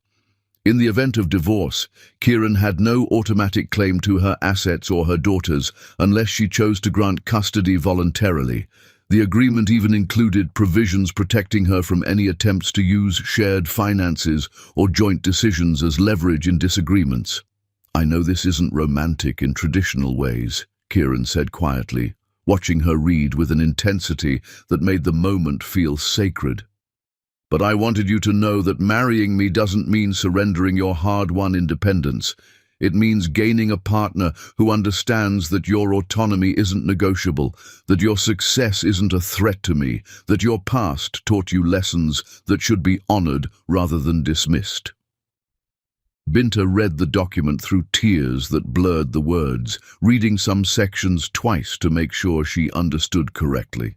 In the event of divorce, Kieran had no automatic claim to her assets or her daughters unless she chose to grant custody voluntarily. The agreement even included provisions protecting her from any attempts to use shared finances or joint decisions as leverage in disagreements. "I know this isn't romantic in traditional ways," Kieran said quietly, watching her read with an intensity that made the moment feel sacred. "But I wanted you to know that marrying me doesn't mean surrendering your hard-won independence. It means gaining a partner who understands that your autonomy isn't negotiable, that your success isn't a threat to me, that your past taught you lessons that should be honored rather than dismissed." Binta read the document through tears that blurred the words, reading some sections twice to make sure she understood correctly.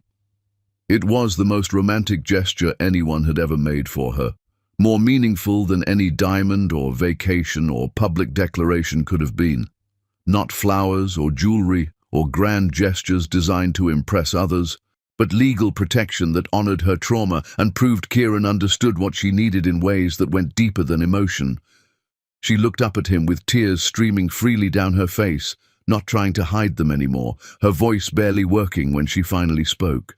It was the most romantic gesture anyone had ever made for her, more meaningful than any diamond or vacation or public declaration could have been. Not flowers or jewelry or grand gestures designed to impress others, but legal protection that honored her trauma and proved Kieran understood what she needed in ways that went deeper than emotion. She looked up at him with tears streaming freely down her face, not trying to hide them anymore, her voice barely working when she finally spoke.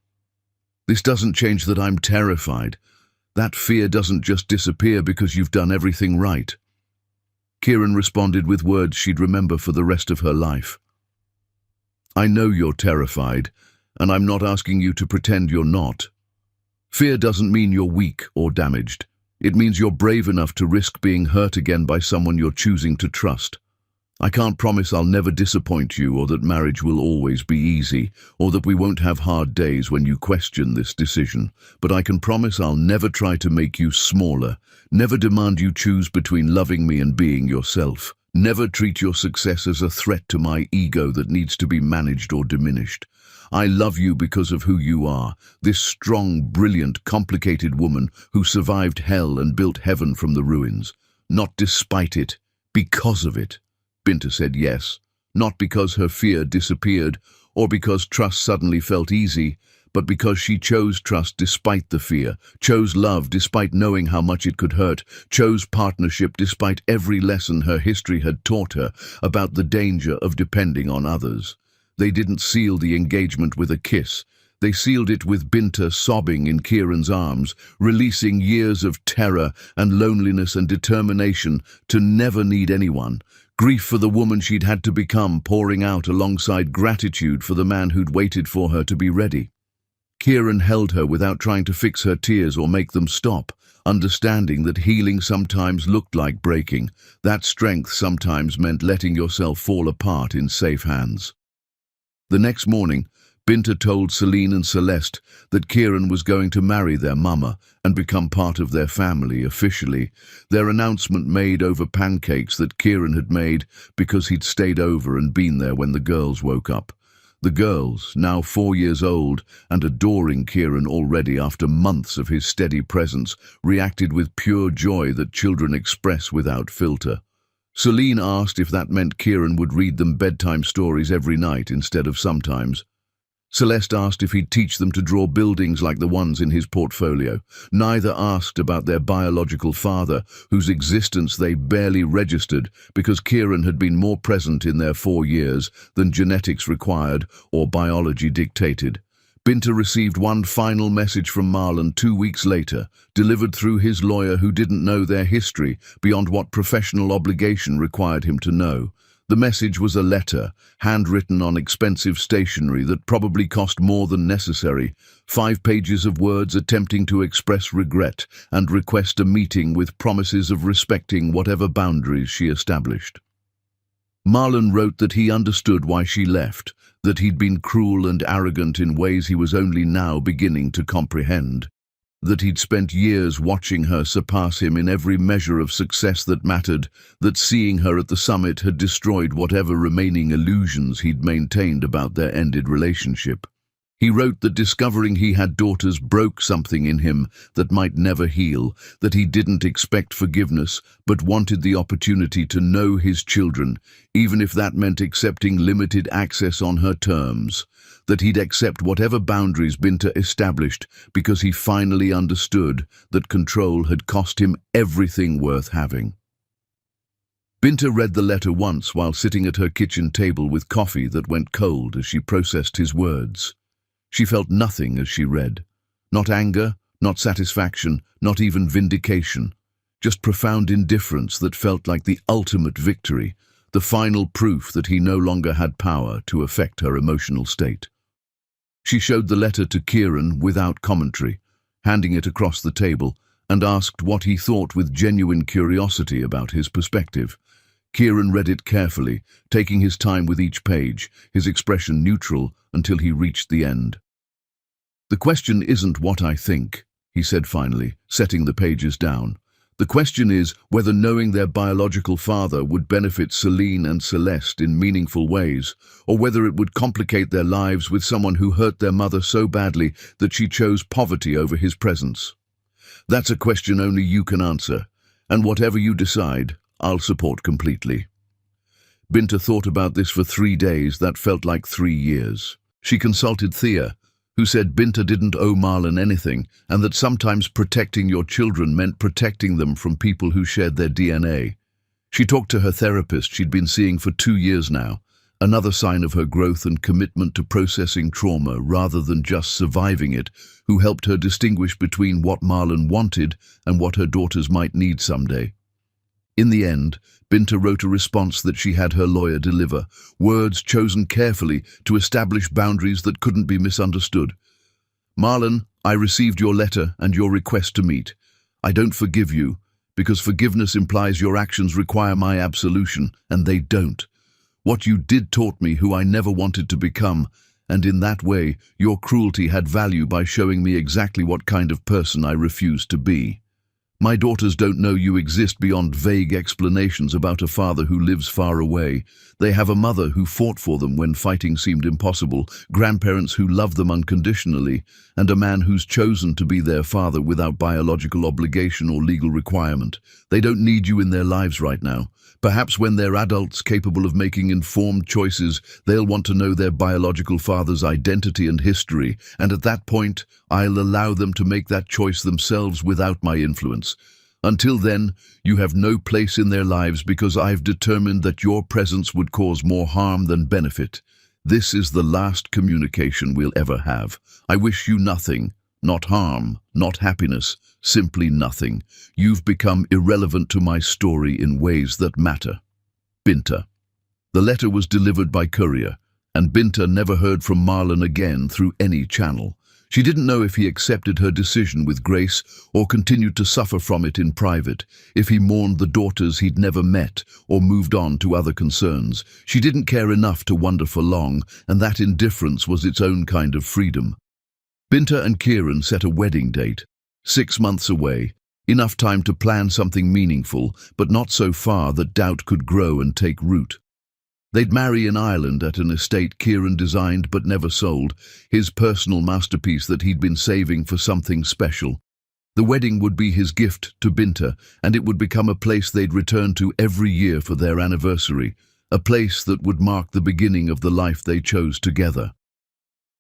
"This doesn't change that I'm terrified. That fear doesn't just disappear because you've done everything right." Kieran responded with words she'd remember for the rest of her life. "I know you're terrified, and I'm not asking you to pretend you're not. Fear doesn't mean you're weak or damaged. It means you're brave enough to risk being hurt again by someone you're choosing to trust. I can't promise I'll never disappoint you, or that marriage will always be easy, or that we won't have hard days when you question this decision, but I can promise I'll never try to make you smaller, never demand you choose between loving me and being yourself, never treat your success as a threat to my ego that needs to be managed or diminished. I love you because of who you are, this strong, brilliant, complicated woman who survived hell and built heaven from the ruins. Not despite it, because of it." Binta said yes, not because her fear disappeared or because trust suddenly felt easy, but because she chose trust despite the fear, chose love despite knowing how much it could hurt, chose partnership despite every lesson her history had taught her about the danger of depending on others. They didn't seal the engagement with a kiss. They sealed it with Binta sobbing in Kieran's arms, releasing years of terror and loneliness and determination to never need anyone. Grief for the woman she'd had to become pouring out alongside gratitude for the man who'd waited for her to be ready. Kieran held her without trying to fix her tears or make them stop, understanding that healing sometimes looked like breaking. That strength sometimes meant letting yourself fall apart in safe hands. The next morning, Binta told Celine and Celeste that Kieran was going to marry their mama and become part of their family officially. Their announcement made over pancakes that Kieran had made because he'd stayed over and been there when the girls woke up. The girls, now 4 years old and adoring Kieran already after months of his steady presence, reacted with pure joy that children express without filter. Celine asked if that meant Kieran would read them bedtime stories every night instead of sometimes. Celeste asked if he'd teach them to draw buildings like the ones in his portfolio. Neither asked about their biological father, whose existence they barely registered because Kieran had been more present in their 4 years than genetics required or biology dictated. Binta received one final message from Marlon 2 weeks later, delivered through his lawyer who didn't know their history beyond what professional obligation required him to know. The message was a letter, handwritten on expensive stationery that probably cost more than necessary, 5 pages of words attempting to express regret and request a meeting with promises of respecting whatever boundaries she established. Marlon wrote that he understood why she left, that he'd been cruel and arrogant in ways he was only now beginning to comprehend, that he'd spent years watching her surpass him in every measure of success that mattered, that seeing her at the summit had destroyed whatever remaining illusions he'd maintained about their ended relationship. He wrote that discovering he had daughters broke something in him that might never heal, that he didn't expect forgiveness but wanted the opportunity to know his children, even if that meant accepting limited access on her terms, that he'd accept whatever boundaries Binta established because he finally understood that control had cost him everything worth having. Binta read the letter once while sitting at her kitchen table with coffee that went cold as she processed his words. She felt nothing as she read. Not anger, not satisfaction, not even vindication. Just profound indifference that felt like the ultimate victory, the final proof that he no longer had power to affect her emotional state. She showed the letter to Kieran without commentary, handing it across the table, and asked what he thought with genuine curiosity about his perspective. Kieran read it carefully, taking his time with each page, his expression neutral until he reached the end. "The question isn't what I think," he said finally, setting the pages down. "The question is whether knowing their biological father would benefit Celine and Celeste in meaningful ways, or whether it would complicate their lives with someone who hurt their mother so badly that she chose poverty over his presence. That's a question only you can answer, and whatever you decide, I'll support completely." Binta thought about this for 3 days that felt like 3 years. She consulted Thea, who said Binta didn't owe Marlon anything, and that sometimes protecting your children meant protecting them from people who shared their DNA. She talked to her therapist she'd been seeing for 2 years now, another sign of her growth and commitment to processing trauma rather than just surviving it, who helped her distinguish between what Marlon wanted and what her daughters might need someday. In the end, Binta wrote a response that she had her lawyer deliver, words chosen carefully to establish boundaries that couldn't be misunderstood. "Marlon, I received your letter and your request to meet. I don't forgive you, because forgiveness implies your actions require my absolution, and they don't. What you did taught me who I never wanted to become, and in that way, your cruelty had value by showing me exactly what kind of person I refused to be. My daughters don't know you exist beyond vague explanations about a father who lives far away. They have a mother who fought for them when fighting seemed impossible, grandparents who love them unconditionally, and a man who's chosen to be their father without biological obligation or legal requirement. They don't need you in their lives right now. Perhaps when they're adults capable of making informed choices, they'll want to know their biological father's identity and history, and at that point, I'll allow them to make that choice themselves without my influence. Until then, you have no place in their lives because I've determined that your presence would cause more harm than benefit. This is the last communication we'll ever have. I wish you nothing, not harm, not happiness, simply nothing. You've become irrelevant to my story in ways that matter. Binta. The letter was delivered by courier, and Binta never heard from Marlon again through any channel. She didn't know if he accepted her decision with grace or continued to suffer from it in private, if he mourned the daughters he'd never met or moved on to other concerns. She didn't care enough to wonder for long, and that indifference was its own kind of freedom. Binta and Kieran set a wedding date, 6 months away, enough time to plan something meaningful, but not so far that doubt could grow and take root. They'd marry in Ireland at an estate Kieran designed but never sold, his personal masterpiece that he'd been saving for something special. The wedding would be his gift to Binta, and it would become a place they'd return to every year for their anniversary, a place that would mark the beginning of the life they chose together.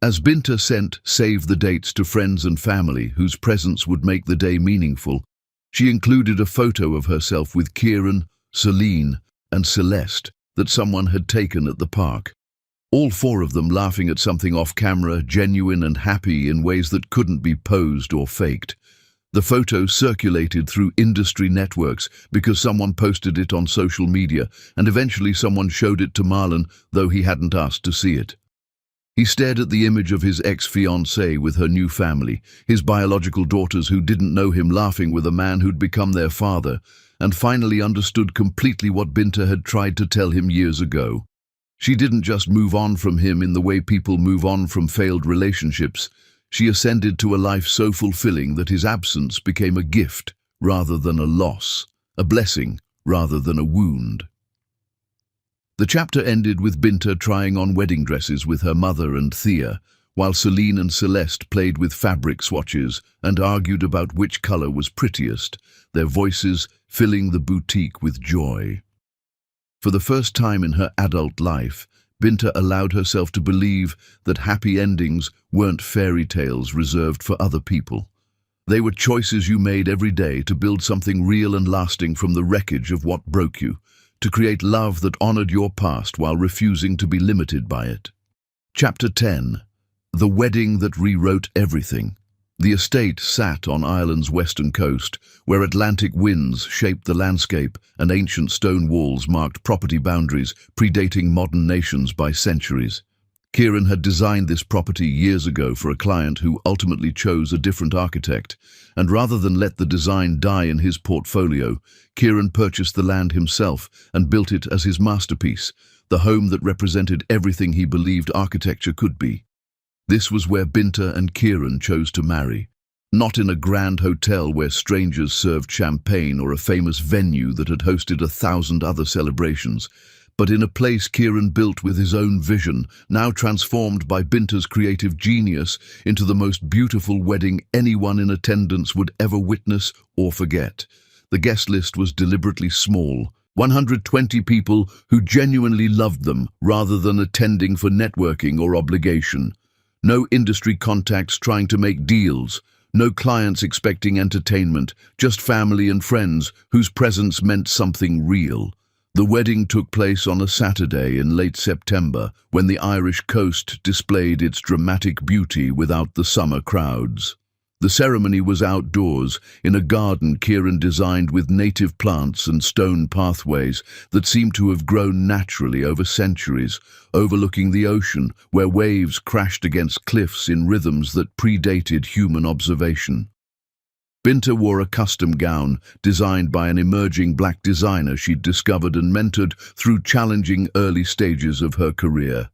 As Binta sent save the dates to friends and family whose presence would make the day meaningful, she included a photo of herself with Kieran, Celine, and Celeste that someone had taken at the park. All 4 of them laughing at something off-camera, genuine and happy in ways that couldn't be posed or faked. The photo circulated through industry networks because someone posted it on social media, and eventually someone showed it to Marlon, though he hadn't asked to see it. He stared at the image of his ex-fiancée with her new family, his biological daughters who didn't know him laughing with a man who'd become their father, and finally understood completely what Binta had tried to tell him years ago. She didn't just move on from him in the way people move on from failed relationships. She ascended to a life so fulfilling that his absence became a gift rather than a loss, a blessing rather than a wound. The chapter ended with Binta trying on wedding dresses with her mother and Thea, while Celine and Celeste played with fabric swatches and argued about which color was prettiest, their voices filling the boutique with joy. For the first time in her adult life, Binta allowed herself to believe that happy endings weren't fairy tales reserved for other people. They were choices you made every day to build something real and lasting from the wreckage of what broke you, to create love that honored your past while refusing to be limited by it. Chapter 10. The Wedding That Rewrote Everything. The estate sat on Ireland's western coast, where Atlantic winds shaped the landscape and ancient stone walls marked property boundaries predating modern nations by centuries. Kieran had designed this property years ago for a client who ultimately chose a different architect, and rather than let the design die in his portfolio, Kieran purchased the land himself and built it as his masterpiece, the home that represented everything he believed architecture could be. This was where Binta and Kieran chose to marry, not in a grand hotel where strangers served champagne or a famous venue that had hosted 1,000 other celebrations, but in a place Kieran built with his own vision, now transformed by Binta's creative genius into the most beautiful wedding anyone in attendance would ever witness or forget. The guest list was deliberately small, 120 people who genuinely loved them rather than attending for networking or obligation. No industry contacts trying to make deals, no clients expecting entertainment, just family and friends whose presence meant something real. The wedding took place on a Saturday in late September, when the Irish coast displayed its dramatic beauty without the summer crowds. The ceremony was outdoors, in a garden Kieran designed with native plants and stone pathways that seemed to have grown naturally over centuries, overlooking the ocean, where waves crashed against cliffs in rhythms that predated human observation. Binta wore a custom gown designed by an emerging black designer she'd discovered and mentored through challenging early stages of her career.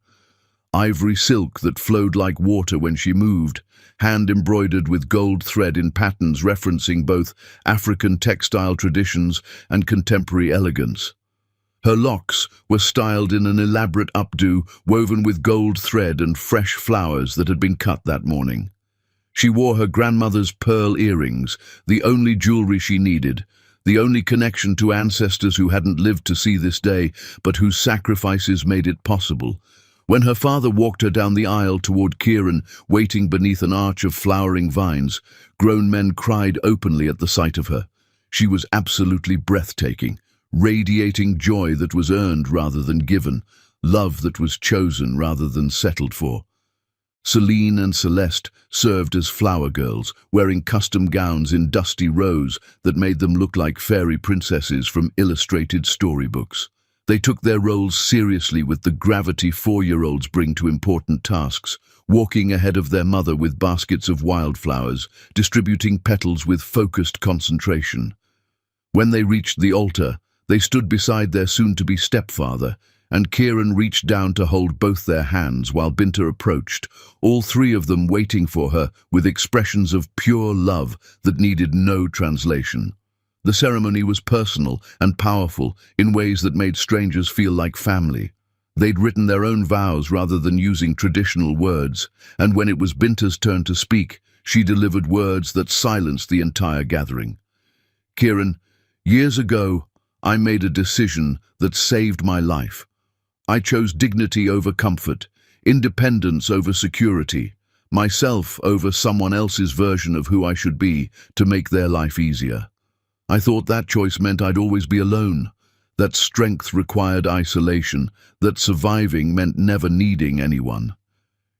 Ivory silk that flowed like water when she moved, hand-embroidered with gold thread in patterns referencing both African textile traditions and contemporary elegance. Her locks were styled in an elaborate updo woven with gold thread and fresh flowers that had been cut that morning. She wore her grandmother's pearl earrings, the only jewelry she needed, the only connection to ancestors who hadn't lived to see this day, but whose sacrifices made it possible. When her father walked her down the aisle toward Kieran, waiting beneath an arch of flowering vines, grown men cried openly at the sight of her. She was absolutely breathtaking, radiating joy that was earned rather than given. love that was chosen rather than settled for. Celine and Celeste served as flower girls, wearing custom gowns in dusty rows that made them look like fairy princesses from illustrated storybooks. They took their roles seriously with the gravity 4-year-olds bring to important tasks, walking ahead of their mother with baskets of wildflowers, distributing petals with focused concentration. When they reached the altar, they stood beside their soon-to-be stepfather, and Kieran reached down to hold both their hands while Binta approached, all three of them waiting for her with expressions of pure love that needed no translation. The ceremony was personal and powerful in ways that made strangers feel like family. They'd written their own vows rather than using traditional words, and when it was Binta's turn to speak, she delivered words that silenced the entire gathering. Kieran, years ago, I made a decision that saved my life. I chose dignity over comfort, independence over security, myself over someone else's version of who I should be to make their life easier. I thought that choice meant I'd always be alone, that strength required isolation, that surviving meant never needing anyone.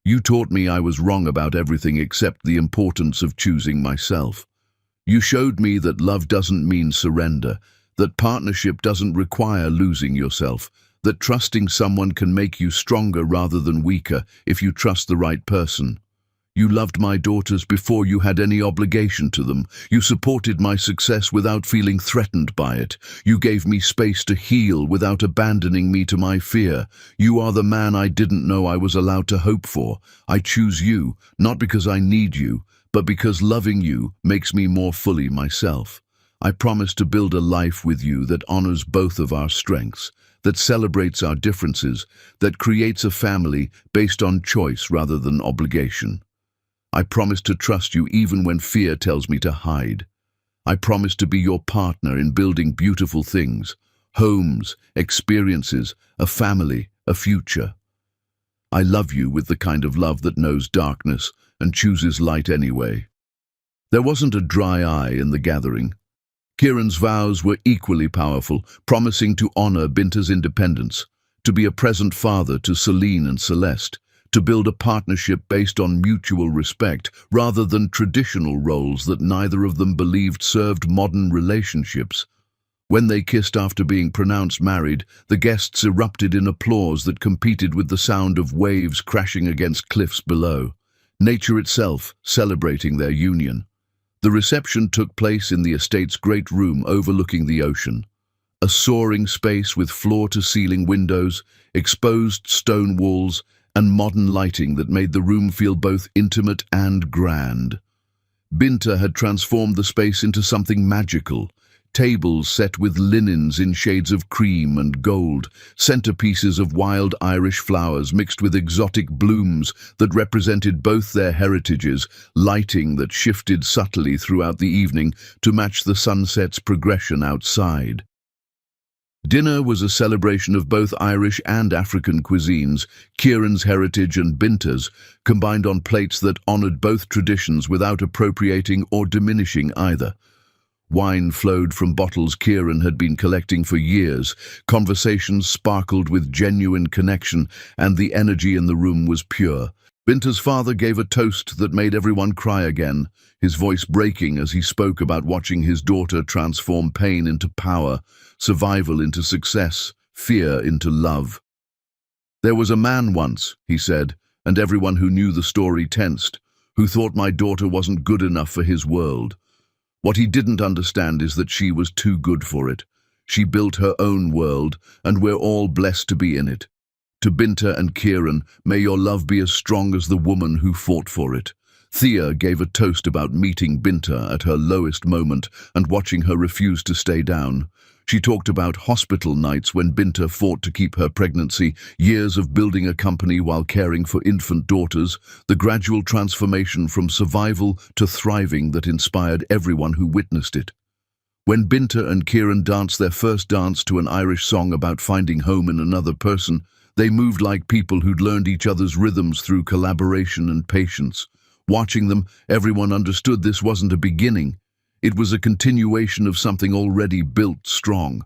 You taught me I was wrong about everything except the importance of choosing myself. You showed me that love doesn't mean surrender, that partnership doesn't require losing yourself, that trusting someone can make you stronger rather than weaker if you trust the right person. You loved my daughters before you had any obligation to them. You supported my success without feeling threatened by it. You gave me space to heal without abandoning me to my fear. You are the man I didn't know I was allowed to hope for. I choose you, not because I need you, but because loving you makes me more fully myself. I promise to build a life with you that honors both of our strengths, that celebrates our differences, that creates a family based on choice rather than obligation. I promise to trust you even when fear tells me to hide. I promise to be your partner in building beautiful things, homes, experiences, a family, a future. I love you with the kind of love that knows darkness and chooses light anyway. There wasn't a dry eye in the gathering. Kieran's vows were equally powerful, promising to honor Binta's independence, to be a present father to Celine and Celeste, to build a partnership based on mutual respect rather than traditional roles that neither of them believed served modern relationships. When they kissed after being pronounced married, the guests erupted in applause that competed with the sound of waves crashing against cliffs below, nature itself celebrating their union. The reception took place in the estate's great room overlooking the ocean. A soaring space with floor-to-ceiling windows, exposed stone walls, and modern lighting that made the room feel both intimate and grand. Binta had transformed the space into something magical. Tables set with linens in shades of cream and gold, centerpieces of wild Irish flowers mixed with exotic blooms that represented both their heritages, lighting that shifted subtly throughout the evening to match the sunset's progression outside. Dinner was a celebration of both Irish and African cuisines, Kieran's heritage and Binta's, combined on plates that honored both traditions without appropriating or diminishing either. Wine flowed from bottles Kieran had been collecting for years, conversations sparkled with genuine connection, and the energy in the room was pure. Binta's father gave a toast that made everyone cry again, his voice breaking as he spoke about watching his daughter transform pain into power, survival into success, fear into love. "There was a man once," he said, and everyone who knew the story tensed, "who thought my daughter wasn't good enough for his world. What he didn't understand is that she was too good for it. She built her own world, and we're all blessed to be in it. To Binta and Kieran, may your love be as strong as the woman who fought for it." Thea gave a toast about meeting Binta at her lowest moment and watching her refuse to stay down. She talked about hospital nights when Binta fought to keep her pregnancy, years of building a company while caring for infant daughters, the gradual transformation from survival to thriving that inspired everyone who witnessed it. When Binta and Kieran danced their first dance to an Irish song about finding home in another person, they moved like people who'd learned each other's rhythms through collaboration and patience. Watching them, everyone understood this wasn't a beginning. It was a continuation of something already built strong.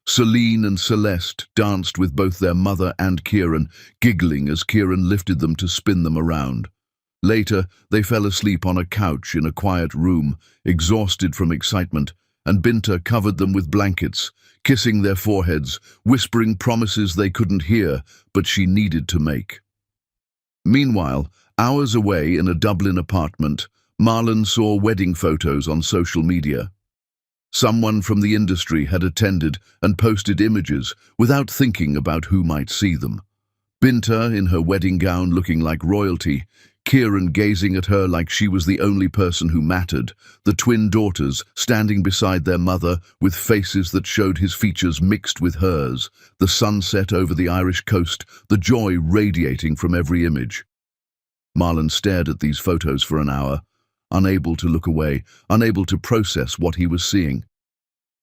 Celine and Celeste danced with both their mother and Kieran, giggling as Kieran lifted them to spin them around. Later, they fell asleep on a couch in a quiet room, exhausted from excitement, and Binta covered them with blankets, kissing their foreheads, whispering promises they couldn't hear, but she needed to make. Meanwhile, hours away in a Dublin apartment, Marlon saw wedding photos on social media. Someone from the industry had attended and posted images without thinking about who might see them. Binta in her wedding gown looking like royalty, Kieran gazing at her like she was the only person who mattered, the twin daughters standing beside their mother with faces that showed his features mixed with hers, the sunset over the Irish coast, the joy radiating from every image. Marlon stared at these photos for an hour, unable to look away, unable to process what he was seeing.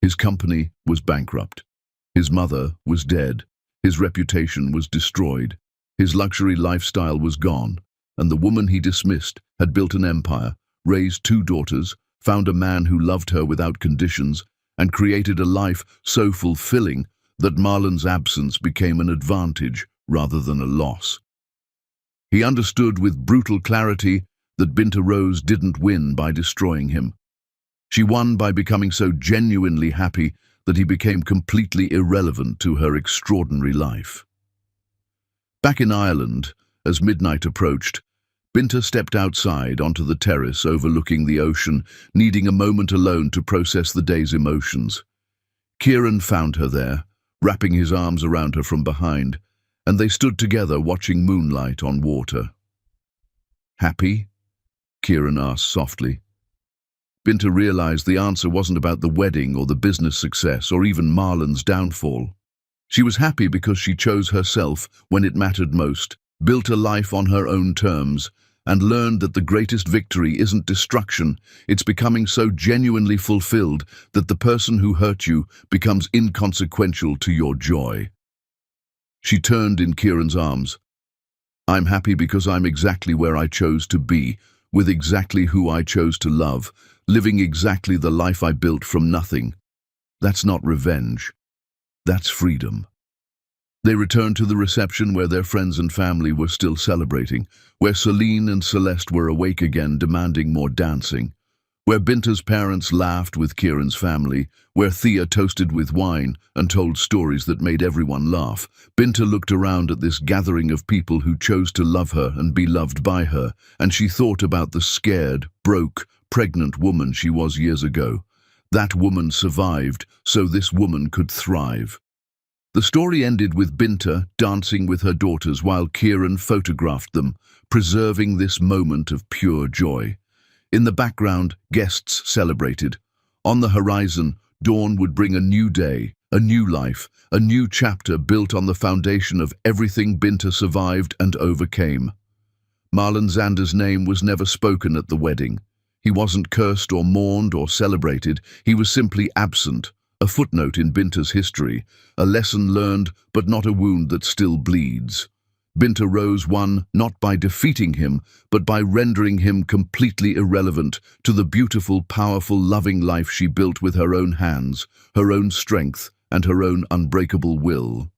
His company was bankrupt. His mother was dead. His reputation was destroyed. His luxury lifestyle was gone. And the woman he dismissed had built an empire, raised 2 daughters, found a man who loved her without conditions, and created a life so fulfilling that Marlon's absence became an advantage rather than a loss. He understood with brutal clarity that Binta Rose didn't win by destroying him. She won by becoming so genuinely happy that he became completely irrelevant to her extraordinary life. Back in Ireland, as midnight approached, Binta stepped outside onto the terrace overlooking the ocean, needing a moment alone to process the day's emotions. Kieran found her there, wrapping his arms around her from behind, and they stood together watching moonlight on water. "Happy?" Kieran asked softly. Binta realized the answer wasn't about the wedding or the business success or even Marlon's downfall. She was happy because she chose herself when it mattered most, built a life on her own terms, and learned that the greatest victory isn't destruction, it's becoming so genuinely fulfilled that the person who hurt you becomes inconsequential to your joy. She turned in Kieran's arms. "I'm happy because I'm exactly where I chose to be, with exactly who I chose to love, living exactly the life I built from nothing. That's not revenge. That's freedom." They returned to the reception where their friends and family were still celebrating, where Celine and Celeste were awake again demanding more dancing, where Binta's parents laughed with Kieran's family, where Thea toasted with wine and told stories that made everyone laugh. Binta looked around at this gathering of people who chose to love her and be loved by her, and she thought about the scared, broke, pregnant woman she was years ago. That woman survived, so this woman could thrive. The story ended with Binta dancing with her daughters while Kieran photographed them, preserving this moment of pure joy. In the background, guests celebrated. On the horizon, dawn would bring a new day, a new life, a new chapter built on the foundation of everything Binta survived and overcame. Marlon Zander's name was never spoken at the wedding. He wasn't cursed or mourned or celebrated. He was simply absent. A footnote in Binta's history, a lesson learned but not a wound that still bleeds. Binta Rose won not by defeating him, but by rendering him completely irrelevant to the beautiful, powerful, loving life she built with her own hands, her own strength, and her own unbreakable will.